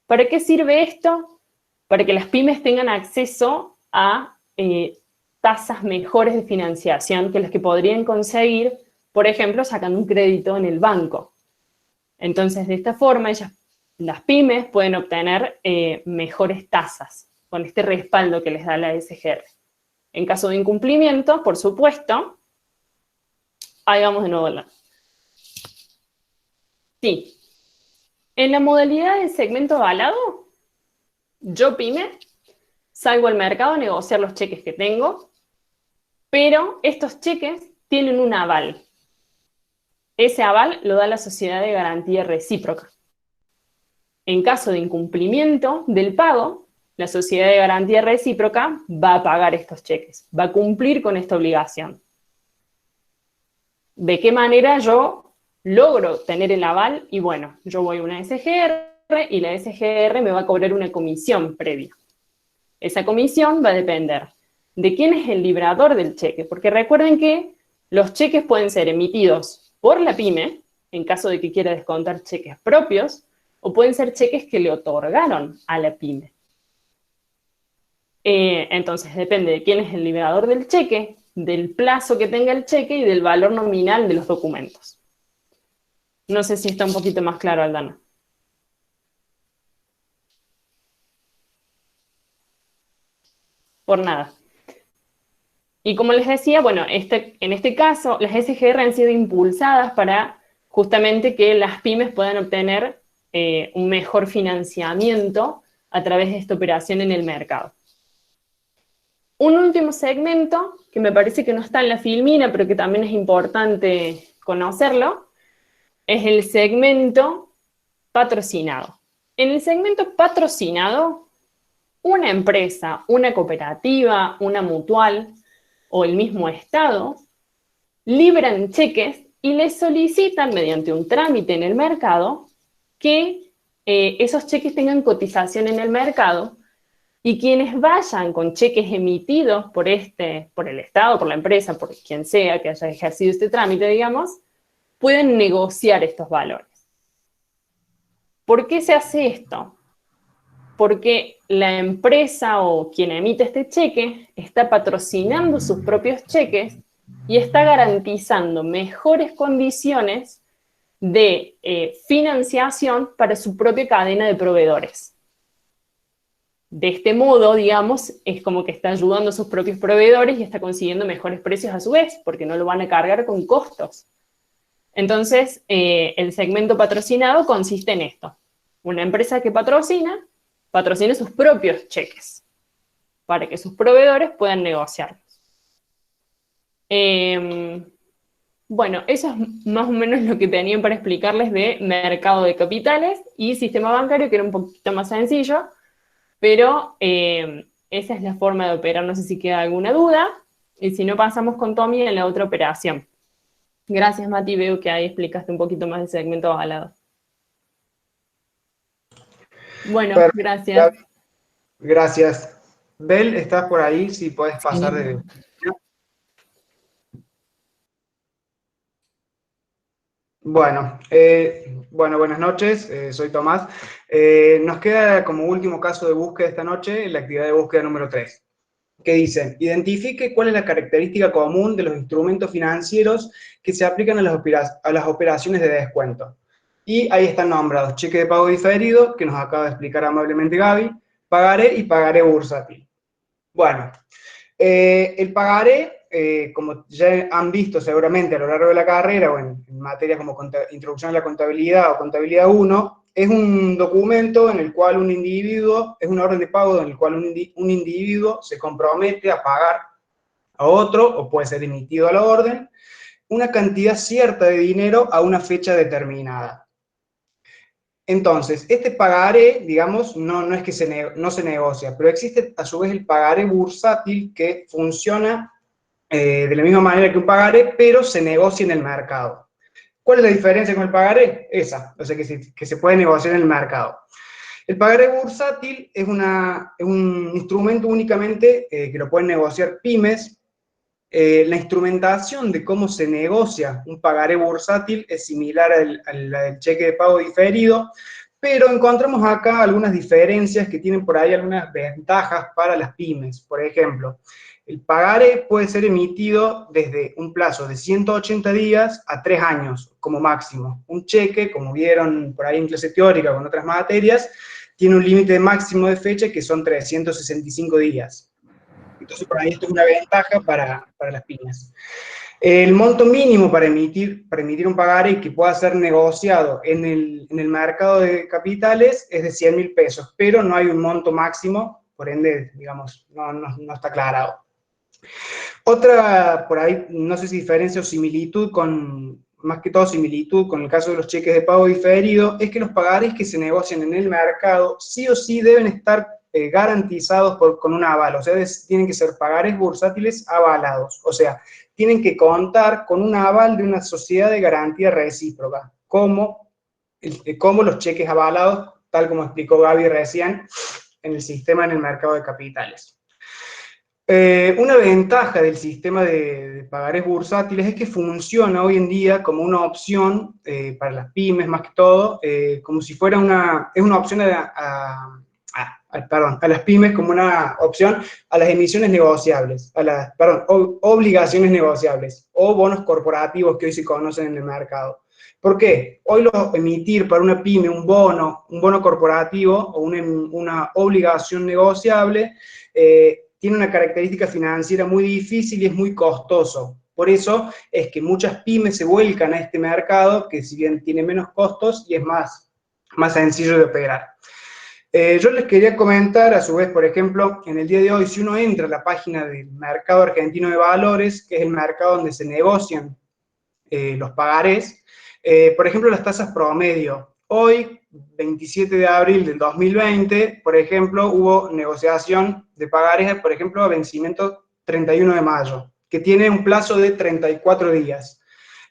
Speaker 3: ¿Para qué sirve esto? Para que las pymes tengan acceso a tasas mejores de financiación que las que podrían conseguir, por ejemplo, sacando un crédito en el banco. Entonces, de esta forma, las pymes pueden obtener mejores tasas con este respaldo que les da la SGR. En caso de incumplimiento, por supuesto, ahí vamos de nuevo. Sí. En la modalidad de segmento avalado, yo pyme salgo al mercado a negociar los cheques que tengo, pero estos cheques tienen un aval. Ese aval lo da la sociedad de garantía recíproca. En caso de incumplimiento del pago, la sociedad de garantía recíproca va a pagar estos cheques, va a cumplir con esta obligación. ¿De qué manera yo logro tener el aval? Y bueno, yo voy a una SGR y la SGR me va a cobrar una comisión previa. Esa comisión va a depender de quién es el librador del cheque, porque recuerden que los cheques pueden ser emitidos por la pyme, en caso de que quiera descontar cheques propios, o pueden ser cheques que le otorgaron a la pyme. Entonces depende de quién es el librador del cheque, del plazo que tenga el cheque y del valor nominal de los documentos. No sé si está un poquito más claro, Aldana. Por nada. Y como les decía, bueno, en este caso, las SGR han sido impulsadas para justamente que las pymes puedan obtener un mejor financiamiento a través de esta operación en el mercado. Un último segmento, que me parece que no está en la filmina, pero que también es importante conocerlo, es el segmento patrocinado. En el segmento patrocinado, una empresa, una cooperativa, una mutual o el mismo Estado libran cheques y les solicitan mediante un trámite en el mercado que esos cheques tengan cotización en el mercado y quienes vayan con cheques emitidos por el Estado, por la empresa, por quien sea que haya ejercido este trámite, digamos, pueden negociar estos valores. ¿Por qué se hace esto? Porque la empresa o quien emite este cheque está patrocinando sus propios cheques y está garantizando mejores condiciones de financiación para su propia cadena de proveedores. De este modo, digamos, es como que está ayudando a sus propios proveedores y está consiguiendo mejores precios a su vez, porque no lo van a cargar con costos. Entonces, el segmento patrocinado consiste en esto. Una empresa que patrocina sus propios cheques para que sus proveedores puedan negociarlos. Bueno, eso es más o menos lo que tenían para explicarles de mercado de capitales y sistema bancario, que era un poquito más sencillo, pero esa es la forma de operar. No sé si queda alguna duda, y si no pasamos con Tommy en la otra operación. Gracias, Mati, veo que ahí explicaste un poquito más del segmento avalado. Bueno, gracias.
Speaker 7: Gracias. Bel, ¿estás por ahí? Si podés pasar
Speaker 2: Sí.
Speaker 7: de... Bueno, buenas noches, soy Tomás. Nos queda como último caso de búsqueda esta noche la actividad de búsqueda número 3, que dice: identifique cuál es la característica común de los instrumentos financieros que se aplican a las operaciones de descuento. Y ahí están nombrados: cheque de pago diferido, que nos acaba de explicar amablemente Gaby, pagaré y pagaré bursátil. Bueno, el pagaré, como ya han visto seguramente a lo largo de la carrera o en materias como Introducción a la Contabilidad o Contabilidad 1, es un documento en el cual un individuo, es una orden de pago en el cual un individuo se compromete a pagar a otro, o puede ser emitido a la orden, una cantidad cierta de dinero a una fecha determinada. Entonces, este pagaré, digamos, no es que no se negocia, pero existe a su vez el pagaré bursátil, que funciona de la misma manera que un pagaré, pero se negocia en el mercado. ¿Cuál es la diferencia con el pagaré? Esa, o sea, que se puede negociar en el mercado. El pagaré bursátil es un instrumento únicamente que lo pueden negociar pymes. La instrumentación de cómo se negocia un pagaré bursátil es similar al cheque de pago diferido, pero encontramos acá algunas diferencias que tienen por ahí algunas ventajas para las pymes. Por ejemplo, el pagaré puede ser emitido desde un plazo de 180 días a 3 años como máximo. Un cheque, como vieron por ahí en clase teórica con otras materias, tiene un límite máximo de fecha que son 365 días. Entonces, por ahí esto es una ventaja para las pymes. El monto mínimo para emitir un pagaré que pueda ser negociado en el mercado de capitales es de 100.000 pesos, pero no hay un monto máximo, por ende, digamos, no está aclarado. Otra, por ahí, no sé si diferencia o similitud más que todo similitud con el caso de los cheques de pago diferido, es que los pagarés que se negocian en el mercado sí o sí deben estar garantizados con un aval, o sea, tienen que ser pagarés bursátiles avalados, o sea, tienen que contar con un aval de una sociedad de garantía recíproca, como los cheques avalados, tal como explicó Gaby recién, en el sistema en el mercado de capitales. Una ventaja del sistema de pagarés bursátiles es que funciona hoy en día como una opción para las pymes, más que todo, como si fuera una opción a las pymes como una opción a las emisiones negociables, obligaciones negociables o bonos corporativos que hoy se conocen en el mercado. ¿Por qué? Hoy emitir para una pyme un bono corporativo o una obligación negociable tiene una característica financiera muy difícil y es muy costoso. Por eso es que muchas pymes se vuelcan a este mercado, que si bien tiene menos costos y es más sencillo de operar. Yo les quería comentar, a su vez, por ejemplo, en el día de hoy, si uno entra a la página del Mercado Argentino de Valores, que es el mercado donde se negocian los pagarés, por ejemplo, las tasas promedio. Hoy, 27 de abril del 2020, por ejemplo, hubo negociación de pagarés, por ejemplo, a vencimiento 31 de mayo, que tiene un plazo de 34 días.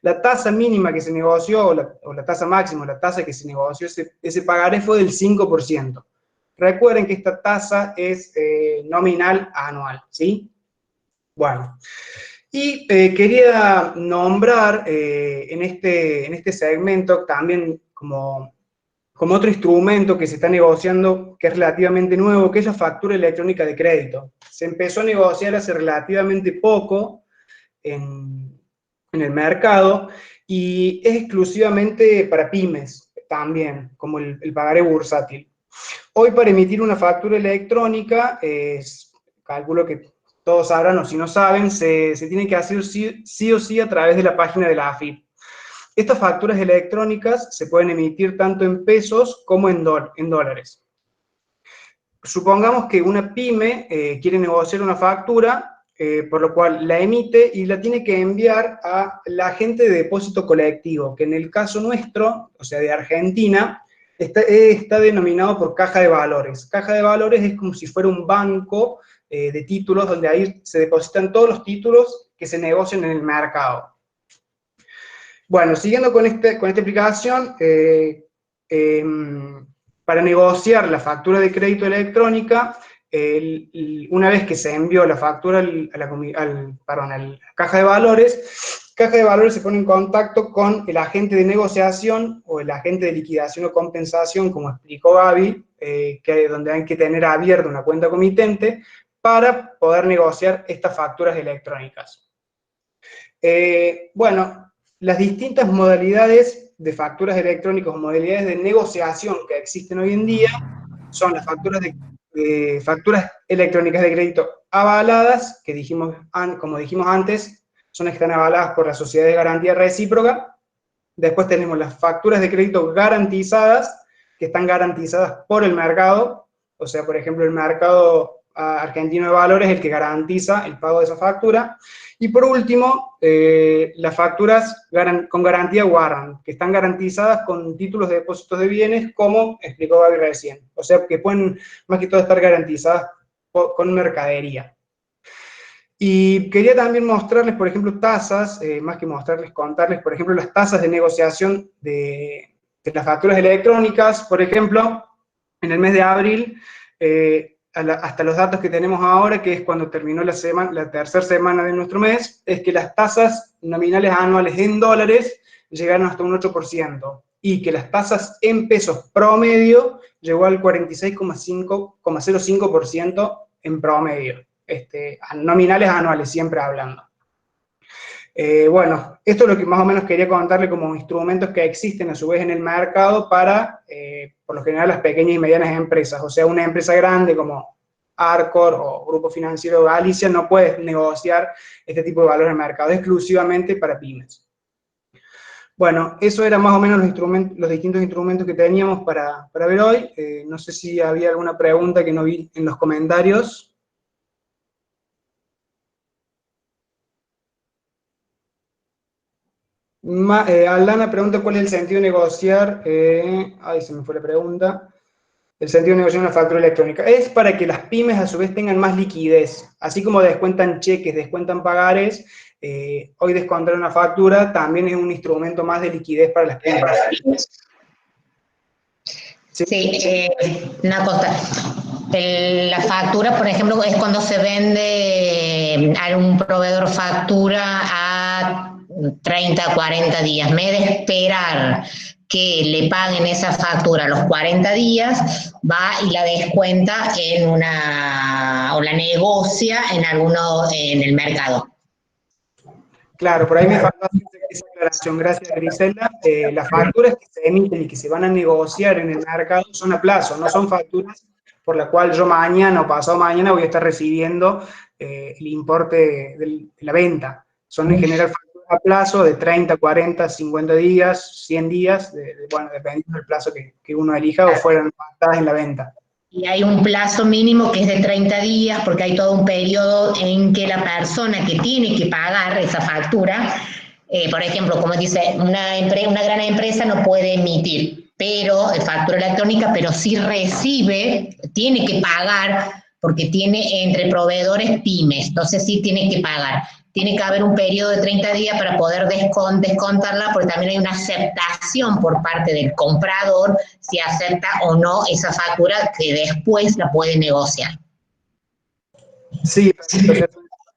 Speaker 7: La tasa mínima que se negoció, o la tasa máxima, la tasa que se negoció ese pagaré fue del 5%. Recuerden que esta tasa es nominal anual, ¿sí? Bueno, y quería nombrar en este segmento también como como otro instrumento que se está negociando, que es relativamente nuevo, que es la factura electrónica de crédito. Se empezó a negociar hace relativamente poco en el mercado, y es exclusivamente para pymes también, como el pagaré bursátil. Hoy, para emitir una factura electrónica, calculo que todos sabrán, o si no saben, se tiene que hacer sí o sí a través de la página de la AFIP. Estas facturas electrónicas se pueden emitir tanto en pesos como en dólares. Supongamos que una pyme quiere negociar una factura, por lo cual la emite y la tiene que enviar a la agente de depósito colectivo, que en el caso nuestro, o sea, de Argentina, está denominado por caja de valores. Caja de valores es como si fuera un banco de títulos, donde ahí se depositan todos los títulos que se negocian en el mercado. Bueno, siguiendo con esta explicación, para negociar la factura de crédito electrónica, una vez que se envió la factura a la caja de valores se pone en contacto con el agente de negociación o el agente de liquidación o compensación, como explicó Gaby, donde hay que tener abierta una cuenta comitente para poder negociar estas facturas electrónicas. Bueno, las distintas modalidades de facturas electrónicas o modalidades de negociación que existen hoy en día son las facturas electrónicas de crédito avaladas, que como dijimos antes, son las que están avaladas por la Sociedad de Garantía Recíproca. Después tenemos las facturas de crédito garantizadas, que están garantizadas por el mercado. O sea, por ejemplo, el mercado argentino de valores es el que garantiza el pago de esa factura. Y por último, las facturas con garantía warrant, que están garantizadas con títulos de depósitos de bienes, como explicó Gaby recién. O sea, que pueden más que todo estar garantizadas con mercadería. Y quería también mostrarles, por ejemplo, tasas, más que mostrarles, contarles, por ejemplo, las tasas de negociación de las facturas electrónicas. Por ejemplo, en el mes de abril, hasta los datos que tenemos ahora, que es cuando terminó la tercera semana de nuestro mes, es que las tasas nominales anuales en dólares llegaron hasta un 8%, y que las tasas en pesos promedio llegó al 46,05% en promedio, nominales anuales, siempre hablando. Bueno, esto es lo que más o menos quería contarle como instrumentos que existen a su vez en el mercado para, por lo general, las pequeñas y medianas empresas. O sea, una empresa grande como Arcor o Grupo Financiero Galicia no puede negociar este tipo de valor en el mercado, exclusivamente para pymes. Bueno, eso era más o menos los distintos instrumentos que teníamos para ver hoy. No sé si había alguna pregunta que no vi en los comentarios. Aldana pregunta cuál es el sentido de negociar, ay, se me fue la pregunta, el sentido de negociar una factura electrónica. Es para que las pymes a su vez tengan más liquidez, así como descuentan cheques, descuentan pagares, hoy descontar una factura también es un instrumento más de liquidez para las pymes.
Speaker 1: Sí, una cosa. La factura, por ejemplo, es cuando se vende a un proveedor factura a 30, 40 días. En vez de esperar que le paguen esa factura a los 40 días, va y la descuenta o la negocia en el mercado.
Speaker 7: Claro, por ahí me faltó hacer esa aclaración, gracias Grisela. Las facturas que se emiten y que se van a negociar en el mercado son a plazo, no son facturas por la cual yo mañana o pasado mañana voy a estar recibiendo el importe de la venta. Son en general facturas a plazo de 30, 40, 50 días, 100 días, bueno, dependiendo del plazo que uno elija o fueran pactadas en la venta.
Speaker 1: Y hay un plazo mínimo que es de 30 días, porque hay todo un periodo en que la persona que tiene que pagar esa factura, por ejemplo, como dice, una gran empresa no puede emitir factura electrónica, pero sí tiene que pagar, porque tiene entre proveedores pymes, entonces sí tiene que pagar. Tiene que haber un periodo de 30 días para poder descontarla, porque también hay una aceptación por parte del comprador, si acepta o no esa factura, que después la puede negociar.
Speaker 7: Sí,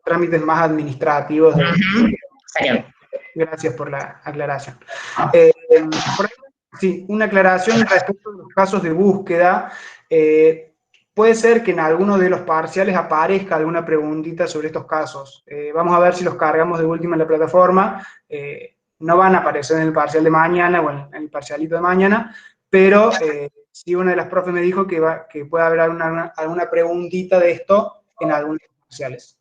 Speaker 7: trámites más administrativos.
Speaker 1: Gracias
Speaker 7: por la aclaración. Por ahí Sí, una aclaración respecto a los casos de búsqueda. Puede ser que en alguno de los parciales aparezca alguna preguntita sobre estos casos. Vamos a ver si los cargamos de última en la plataforma. No van a aparecer en el parcial de mañana o en el parcialito de mañana, pero sí una de las profes me dijo que puede haber alguna preguntita de esto en algunos parciales.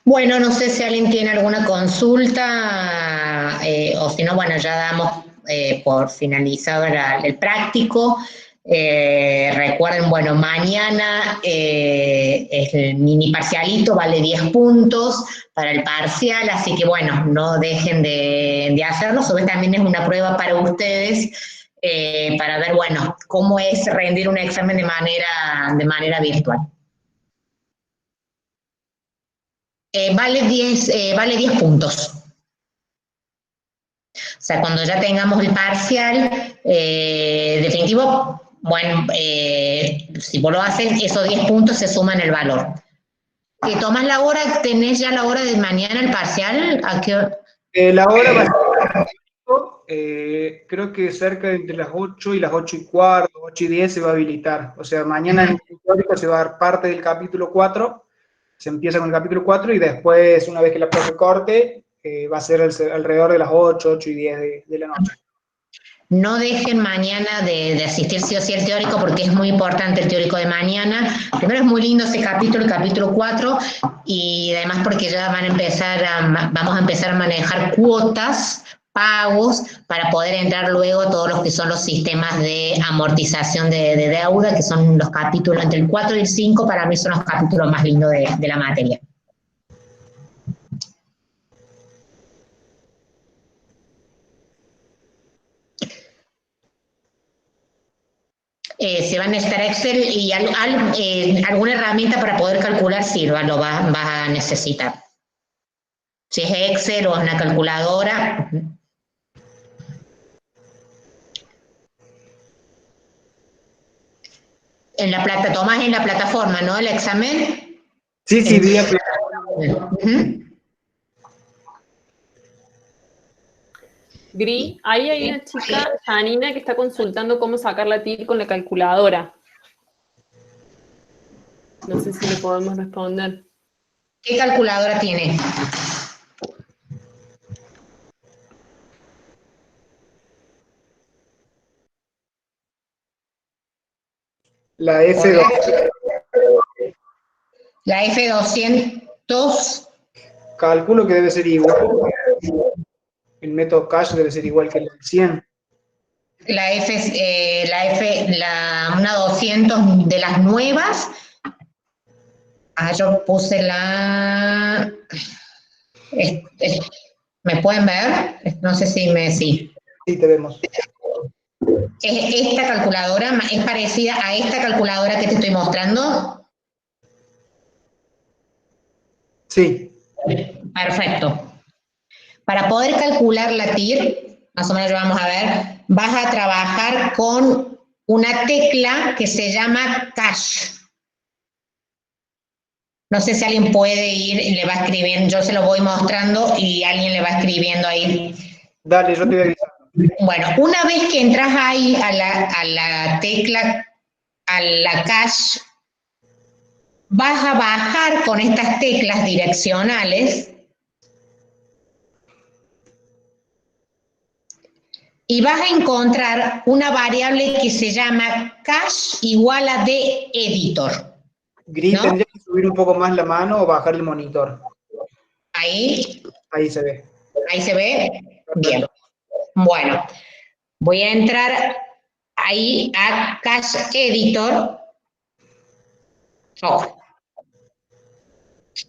Speaker 1: Bueno, no sé si alguien tiene alguna consulta o si no, bueno, ya damos por finalizado el práctico. Recuerden, bueno, mañana el mini parcialito vale 10 puntos para el parcial, así que bueno, no dejen de hacerlo. Sobre también es una prueba para ustedes para ver, bueno, cómo es rendir un examen de manera virtual. Vale 10 puntos. O sea, cuando ya tengamos el parcial definitivo, bueno, si vos lo haces, esos 10 puntos se suman el valor. ¿Tomás la hora? ¿Tenés ya la hora de mañana el parcial? ¿A qué hora?
Speaker 7: La hora va a ser, creo que cerca de entre las 8 y las 8:15, 8:10 se va a habilitar. O sea, mañana en el teórico se va a dar parte del capítulo 4. Se empieza con el capítulo 4 y después, una vez que la profe corte, va a ser alrededor de las 8, 8:10 de la noche.
Speaker 1: No dejen mañana de asistir sí o sí al teórico porque es muy importante el teórico de mañana. Primero es muy lindo ese capítulo, el capítulo 4, y además porque ya vamos a empezar a manejar cuotas, pagos, para poder entrar luego a todos los que son los sistemas de amortización de deuda, que son los capítulos entre el 4 y el 5, para mí son los capítulos más lindos de la materia. Se va a necesitar Excel y alguna herramienta para poder calcular, sirva, lo vas a necesitar. Si es Excel o es una calculadora. Tomás en la plataforma, ¿no? El examen.
Speaker 7: Sí, vía
Speaker 1: plataforma.
Speaker 3: Gri, ahí hay una chica, Janina, que está consultando cómo sacar la TIR con la calculadora. No sé si le podemos responder.
Speaker 1: ¿Qué calculadora tiene?
Speaker 7: La F200.
Speaker 1: La F200.
Speaker 7: Calculo que debe ser igual. El método cash debe ser igual que el 100.
Speaker 1: Una 200 de las nuevas. Yo puse la... ¿Me pueden ver? No sé si sí.
Speaker 7: Sí, te vemos.
Speaker 1: Esta calculadora es parecida a esta calculadora que te estoy mostrando.
Speaker 7: Sí.
Speaker 1: Perfecto. Para poder calcular la TIR, más o menos lo vamos a ver, vas a trabajar con una tecla que se llama cash. No sé si alguien puede ir y le va escribiendo, yo se lo voy mostrando y alguien le va escribiendo ahí.
Speaker 7: Dale, yo te voy a avisar.
Speaker 1: Bueno, una vez que entras ahí a la tecla, a la cash, vas a bajar con estas teclas direccionales y vas a encontrar una variable que se llama cash igual a de editor.
Speaker 7: Gris, ¿no? ¿Tendría que subir un poco más la mano o bajar el monitor?
Speaker 1: Ahí.
Speaker 7: Ahí se ve.
Speaker 1: Ahí se ve. Bien. Bueno, voy a entrar ahí a Cash Editor. Ojo.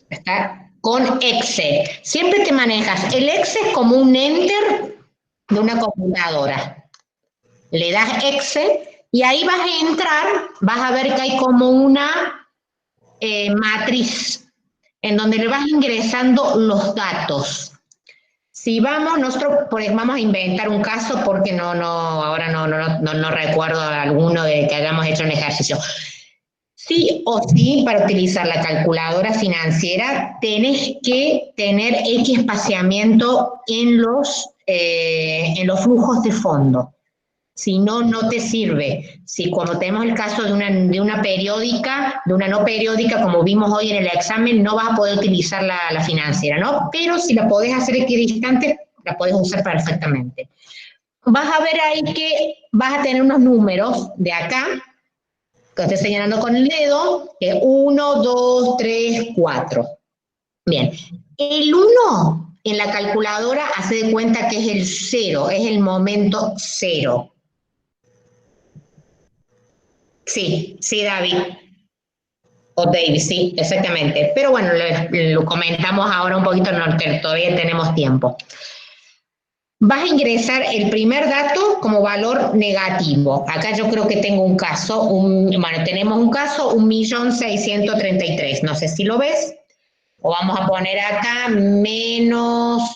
Speaker 1: Está con Excel. Siempre te manejas el Excel como un enter de una computadora. Le das Excel y ahí vas a entrar, vas a ver que hay como una matriz en donde le vas ingresando los datos. Si vamos, nosotros vamos a inventar un caso porque ahora no recuerdo alguno de que hayamos hecho un ejercicio. Sí o sí, para utilizar la calculadora financiera, tenés que tener X espaciamiento en los flujos de fondo. Si no, no te sirve. Si como tenemos el caso de una periódica, de una no periódica, como vimos hoy en el examen, no vas a poder utilizar la financiera, ¿no? Pero si la podés hacer equidistante, la podés usar perfectamente. Vas a ver ahí que vas a tener unos números de acá, que estoy señalando con el dedo, que 1, 2, 3, 4. Bien, el 1 en la calculadora hace de cuenta que es el 0, es el momento 0. Sí, sí, David. O David, sí, exactamente. Pero bueno, lo comentamos ahora un poquito, no, todavía tenemos tiempo. Vas a ingresar el primer dato como valor negativo. Acá yo creo que tengo un caso, bueno, tenemos un caso, 1.633.000. No sé si lo ves. O vamos a poner acá menos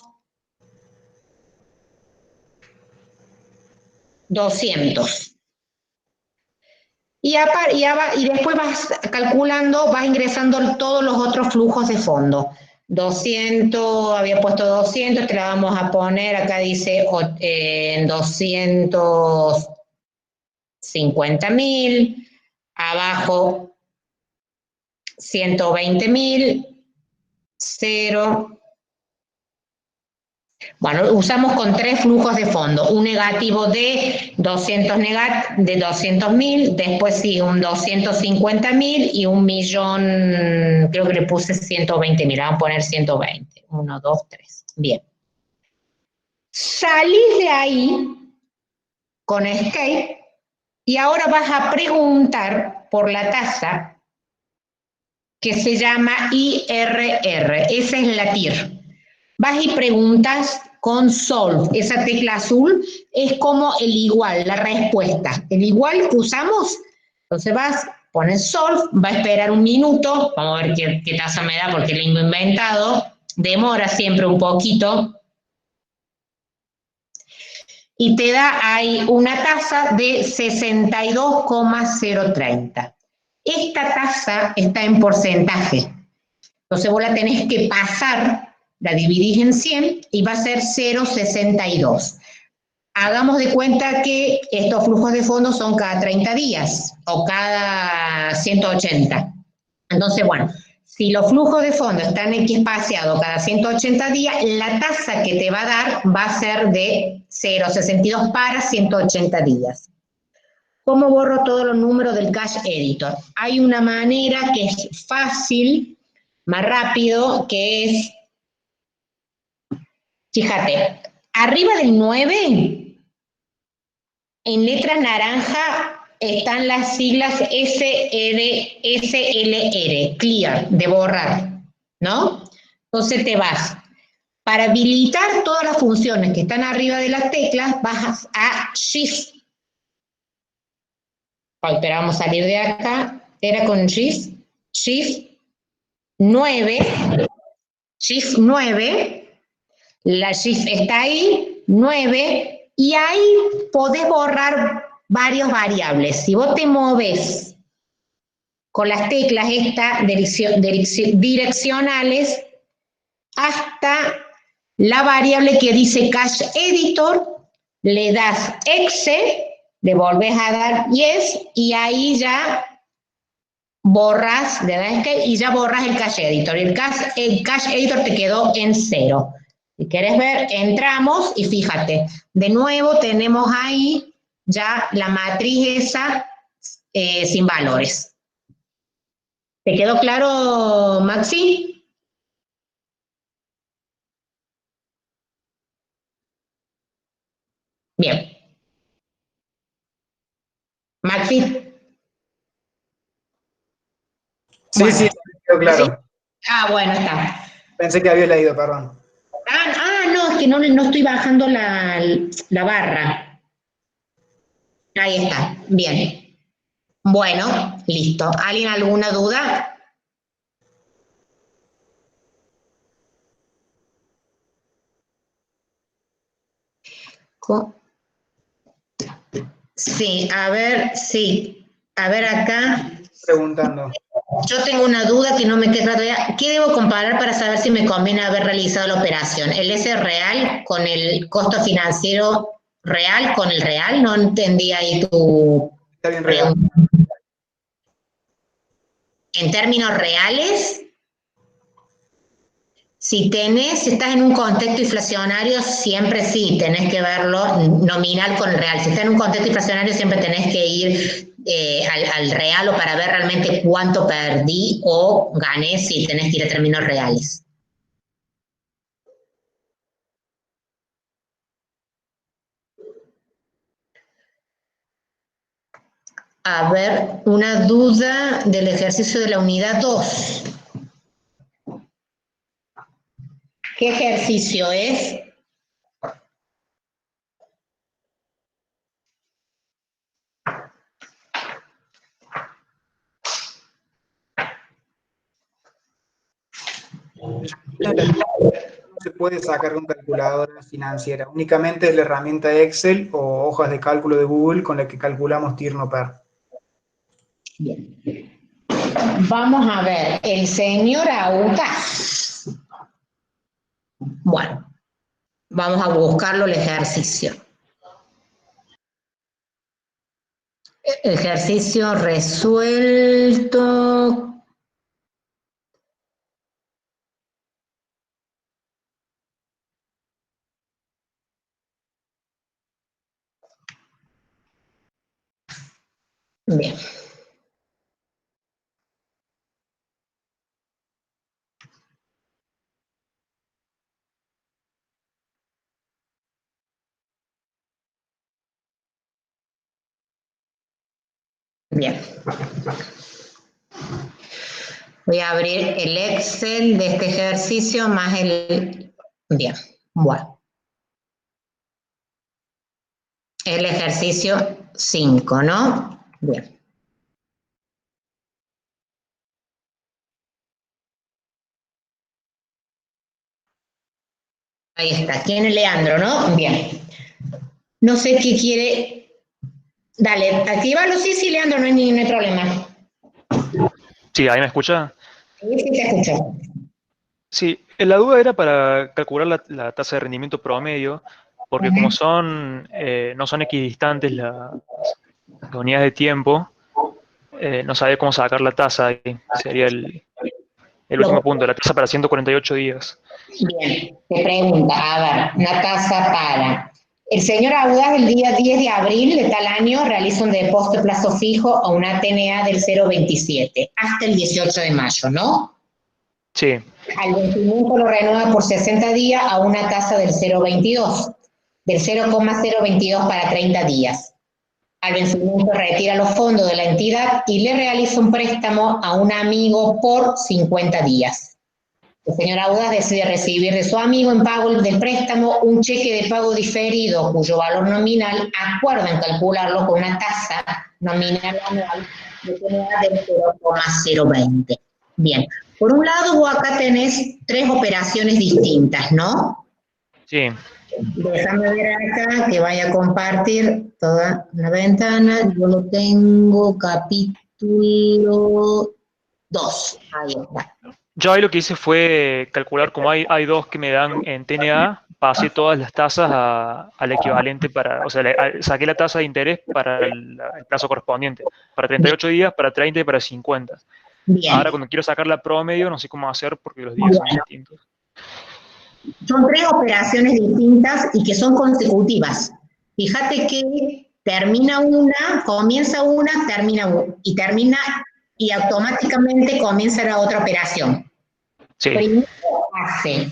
Speaker 1: 200. Y después vas calculando, vas ingresando todos los otros flujos de fondo. 200, había puesto 200, te la vamos a poner, acá dice 250.000, abajo 120.000, 0. Bueno, usamos con 3 flujos de fondo, un negativo de 200.000, después sí, un 250.000 y 1.000.000, creo que le puse 120.000, vamos a poner 120, 1, 2, 3, bien. Salís de ahí con escape y ahora vas a preguntar por la tasa que se llama IRR, esa es la TIR. Vas y preguntas con solve, esa tecla azul es como el igual, la respuesta. El igual que usamos, entonces vas, pones solve, va a esperar un minuto, vamos a ver qué tasa me da porque lo he inventado, demora siempre un poquito, y te da ahí una tasa de 62,030. Esta tasa está en porcentaje, entonces vos la tenés que pasar, la dividís en 100 y va a ser 0,62. Hagamos de cuenta que estos flujos de fondos son cada 30 días o cada 180. Entonces, bueno, si los flujos de fondos están espaciados cada 180 días, la tasa que te va a dar va a ser de 0,62 para 180 días. ¿Cómo borro todos los números del Cash Editor? Hay una manera que es fácil, más rápido, que es, fíjate, arriba del 9, en letras naranja están las siglas SLR, clear, de borrar, ¿no? Entonces te vas. Para habilitar todas las funciones que están arriba de las teclas, vas a Shift. Pero vamos a salir de acá. Era con Shift. Shift 9. Shift 9. La Shift está ahí, 9. Y ahí podés borrar varias variables. Si vos te moves con las teclas estas direccionales hasta la variable que dice Cash Editor, le das Exe, le volvés a dar Yes y ahí ya borras, le das Escape y ya borras el Cash Editor. El Cash Editor te quedó en 0. Si querés ver, entramos y fíjate, de nuevo tenemos ahí ya la matriz esa sin valores. ¿Te quedó claro, Maxi? Bien. Maxi.
Speaker 7: Sí, bueno. Sí, quedó claro.
Speaker 1: ¿Sí? Ah, bueno, está.
Speaker 7: Pensé que había leído, perdón.
Speaker 1: No, es que no estoy bajando la barra. Ahí está, bien. Bueno, listo. ¿Alguien alguna duda? Sí, a ver, sí. A ver acá.
Speaker 7: preguntando.
Speaker 1: Yo tengo una duda que no me queda todavía. ¿Qué debo comparar para saber si me conviene haber realizado la operación? ¿El S real con el costo financiero real con el real? No entendí ahí tu
Speaker 7: Está bien, real.
Speaker 1: pregunta. En términos reales, si estás en un contexto inflacionario, siempre sí, tenés que verlo nominal con el real. Si estás en un contexto inflacionario, siempre tenés que ir al real o para ver realmente cuánto perdí o gané, si tenés que ir a términos reales. A ver, una duda del ejercicio de la unidad 2. ¿Qué ejercicio es?
Speaker 7: No se puede sacar con calculadora financiera, únicamente es la herramienta Excel o hojas de cálculo de Google con la que calculamos TIR/NOPER.
Speaker 1: Bien. Vamos a ver, el señor Aucas. Bueno, vamos a buscarlo el ejercicio. Ejercicio resuelto. Bien. Bien. Voy a abrir el Excel de este ejercicio más el... Bien, bueno. El ejercicio 5, ¿no? Bien. Ahí está. ¿Quién es Leandro, no? Bien. No sé qué quiere... Dale, actívalo, sí, Leandro, no hay problema.
Speaker 8: Sí, ¿ahí me escucha?
Speaker 1: Sí, te escucho.
Speaker 8: Sí, la duda era para calcular la tasa de rendimiento promedio, porque como no son equidistantes las unidades de tiempo, no sabía cómo sacar la tasa ahí. Sería el último punto, la tasa para 148 días.
Speaker 1: Bien, te pregunta, a ver, una tasa para... El señor Audaz el día 10 de abril de tal año realiza un depósito de plazo fijo a una TNA del 0,27 hasta el 18 de mayo, ¿no?
Speaker 8: Sí,
Speaker 1: Al vencimiento lo renueva por 60 días a una tasa del 0,22, del 0,022 para 30 días. Al vencimiento retira los fondos de la entidad y le realiza un préstamo a un amigo por 50 días. El señor Audaz decide recibir de su amigo en pago del préstamo un cheque de pago diferido cuyo valor nominal acuerdan calcularlo con una tasa nominal anual de TNA del 0,020. Bien, por un lado vos acá tenés 3 operaciones distintas, ¿no?
Speaker 8: sí.
Speaker 1: Déjame ver acá que vaya a compartir toda la ventana. Yo lo tengo capítulo 2. Ahí está.
Speaker 8: Yo ahí lo que hice fue calcular, como hay dos que me dan en TNA, pasé todas las tasas al equivalente o sea, saqué la tasa de interés para el plazo correspondiente, para 38 días, para 30 y para 50.
Speaker 1: Bien.
Speaker 8: Ahora cuando quiero sacar la promedio no sé cómo hacer porque los días son distintos.
Speaker 1: Son 3 operaciones distintas y que son consecutivas. Fíjate que comienza una, termina y automáticamente comienza la otra operación.
Speaker 8: Sí.
Speaker 1: Primero hace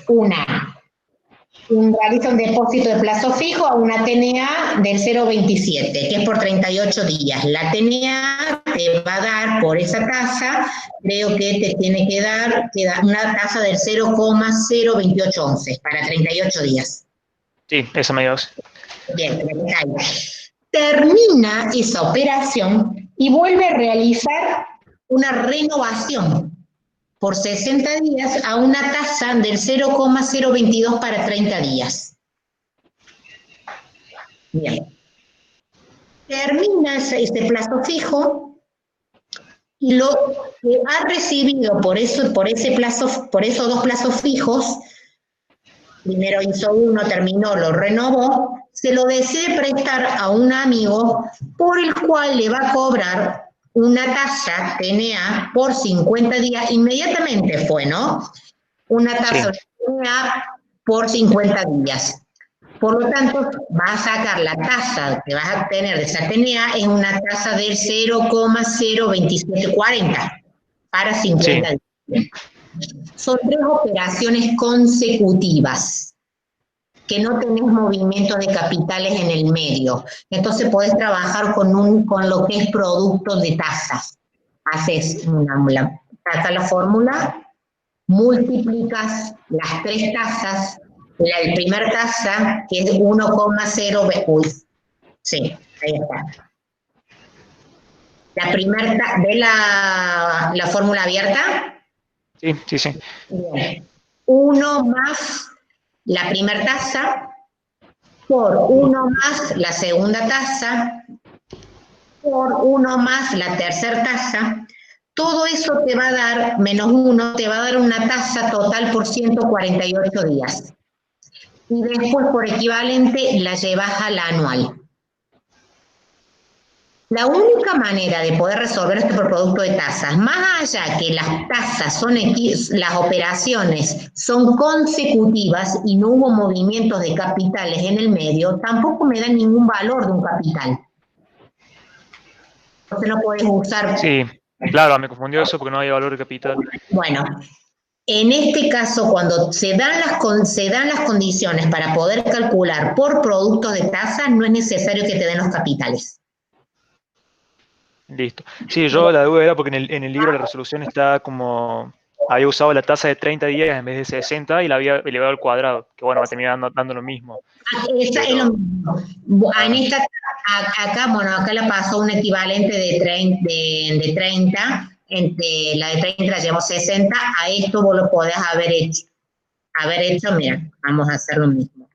Speaker 1: realiza un depósito de plazo fijo a una TNA del 0,27, que es por 38 días. La TNA te va a dar por esa tasa, creo que te tiene que dar una tasa del 0,02811 para 38 días.
Speaker 8: Sí, esa me dio.
Speaker 1: Bien, termina esa operación y vuelve a realizar una renovación por 60 días a una tasa del 0,022 para 30 días. Bien. Termina ese plazo fijo Y lo que ha recibido por esos 2 plazos fijos, primero hizo uno, terminó, lo renovó, se lo desee prestar a un amigo por el cual le va a cobrar una tasa TNA por 50 días, inmediatamente fue, ¿no? Una tasa de TNA por 50 días. Por lo tanto, vas a sacar la tasa que vas a obtener de esa TNA, es una tasa del 0,02740 para 50 días. Son 3 operaciones consecutivas, que no tenés movimientos de capitales en el medio. Entonces podés trabajar con lo que es producto de tasas. Haces sacas la fórmula, multiplicas las 3 tasas, la primera tasa, que es 1,0, sí, ahí está. La primera ¿ve la fórmula abierta?
Speaker 8: Sí, sí, sí.
Speaker 1: Bien. 1 más la primera tasa por 1 más la segunda tasa por 1 más la tercera tasa. Todo eso te va a dar, menos 1, te va a dar una tasa total por 148 días. Y después, por equivalente, la llevas a la anual. La única manera de poder resolver esto por producto de tasas, más allá que las tasas son las operaciones son consecutivas y no hubo movimientos de capitales en el medio, tampoco me dan ningún valor de un capital. Entonces no puedes usar...
Speaker 8: Sí, claro, me confundió eso porque no había valor de capital.
Speaker 1: Bueno, en este caso, cuando se dan las condiciones para poder calcular por productos de tasa, no es necesario que te den los capitales.
Speaker 8: Listo. Sí, yo la duda era porque en el libro la resolución está como... Había usado la tasa de 30 días en vez de 60 y la había elevado al cuadrado, que bueno, va a terminar dando lo mismo.
Speaker 1: Esa es lo mismo. Acá la pasó un equivalente de 30, entre la de 30 la llevó 60, a esto vos lo podés haber hecho. Mira, vamos a hacer lo mismo.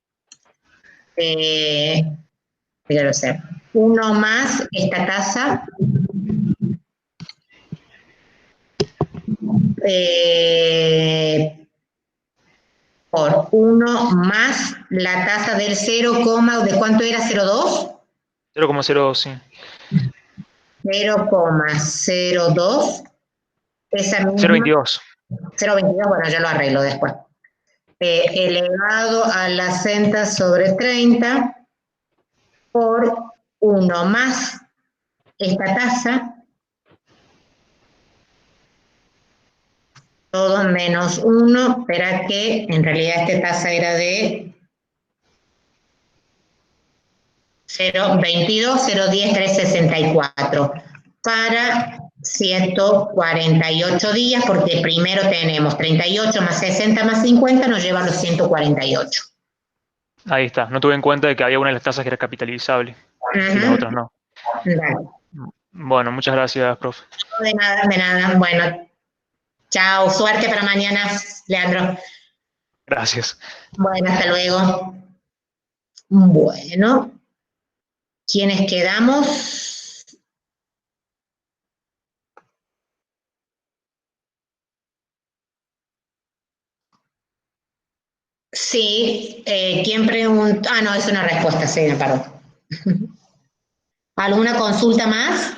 Speaker 1: Quiero hacer 1 más esta tasa. Por 1 más la tasa del 0, ¿de cuánto era? ¿0,2?
Speaker 8: 0,02, sí.
Speaker 1: 0,02. Esa misma.
Speaker 8: 0,22.
Speaker 1: 0,22, bueno, ya lo arreglo después. Elevado a la 60 sobre 30 por 1 más esta tasa, todo menos 1, espera que en realidad esta tasa era de 0,22, 0,10, 364 para 148 días, porque primero tenemos 38 más 60 más 50, nos lleva a los 148.
Speaker 8: Ahí está. No tuve en cuenta de que había una de las tasas que era capitalizable y las otras no.
Speaker 1: Dale.
Speaker 8: Bueno, muchas gracias, profe.
Speaker 1: De nada. Bueno, chao. Suerte para mañana, Leandro.
Speaker 8: Gracias.
Speaker 1: Bueno, hasta luego. Bueno, ¿quiénes quedamos? Sí, ¿quién pregunta? Ah, no, es una respuesta, sí, me paro. ¿Alguna consulta más?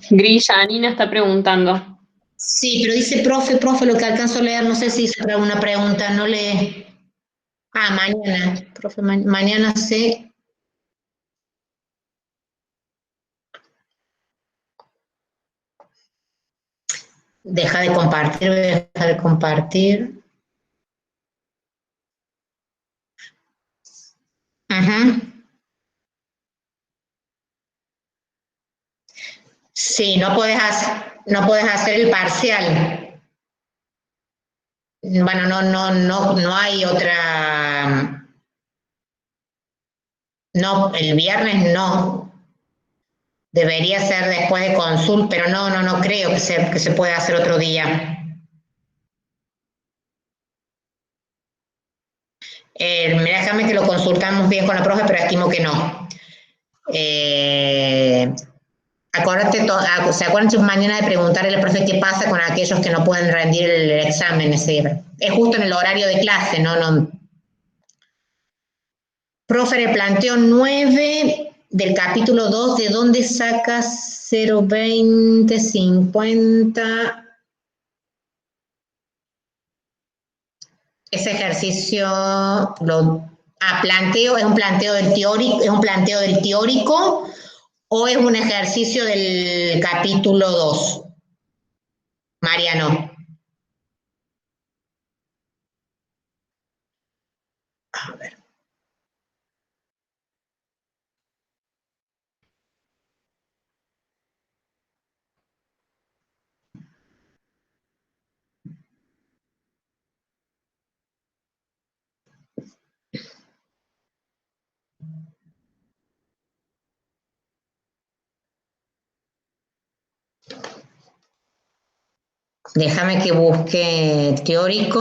Speaker 3: Gris, Janina está preguntando.
Speaker 1: Sí, pero dice profe, lo que alcanzo a leer, no sé si hizo alguna pregunta, no le... Ah, mañana, profe, mañana sí. Deja de compartir. Ajá. Sí, no puedes hacer el parcial. Bueno, no hay otra. No, el viernes no. Debería ser después de consulta, pero no creo que se pueda hacer otro día. Mira, déjame que lo consultamos bien con la profe, pero estimo que no. Acuérdate, ¿se acuerdan mañana de preguntarle al profe qué pasa con aquellos que no pueden rendir el examen? Es justo en el horario de clase, ¿no? Profe, le planteo 9 del capítulo 2, ¿de dónde sacas 0,20, 50? Ese ejercicio planteo, ¿es un planteo del teórico o es un ejercicio del capítulo 2? Mariano. A ver. Déjame que busque teórico.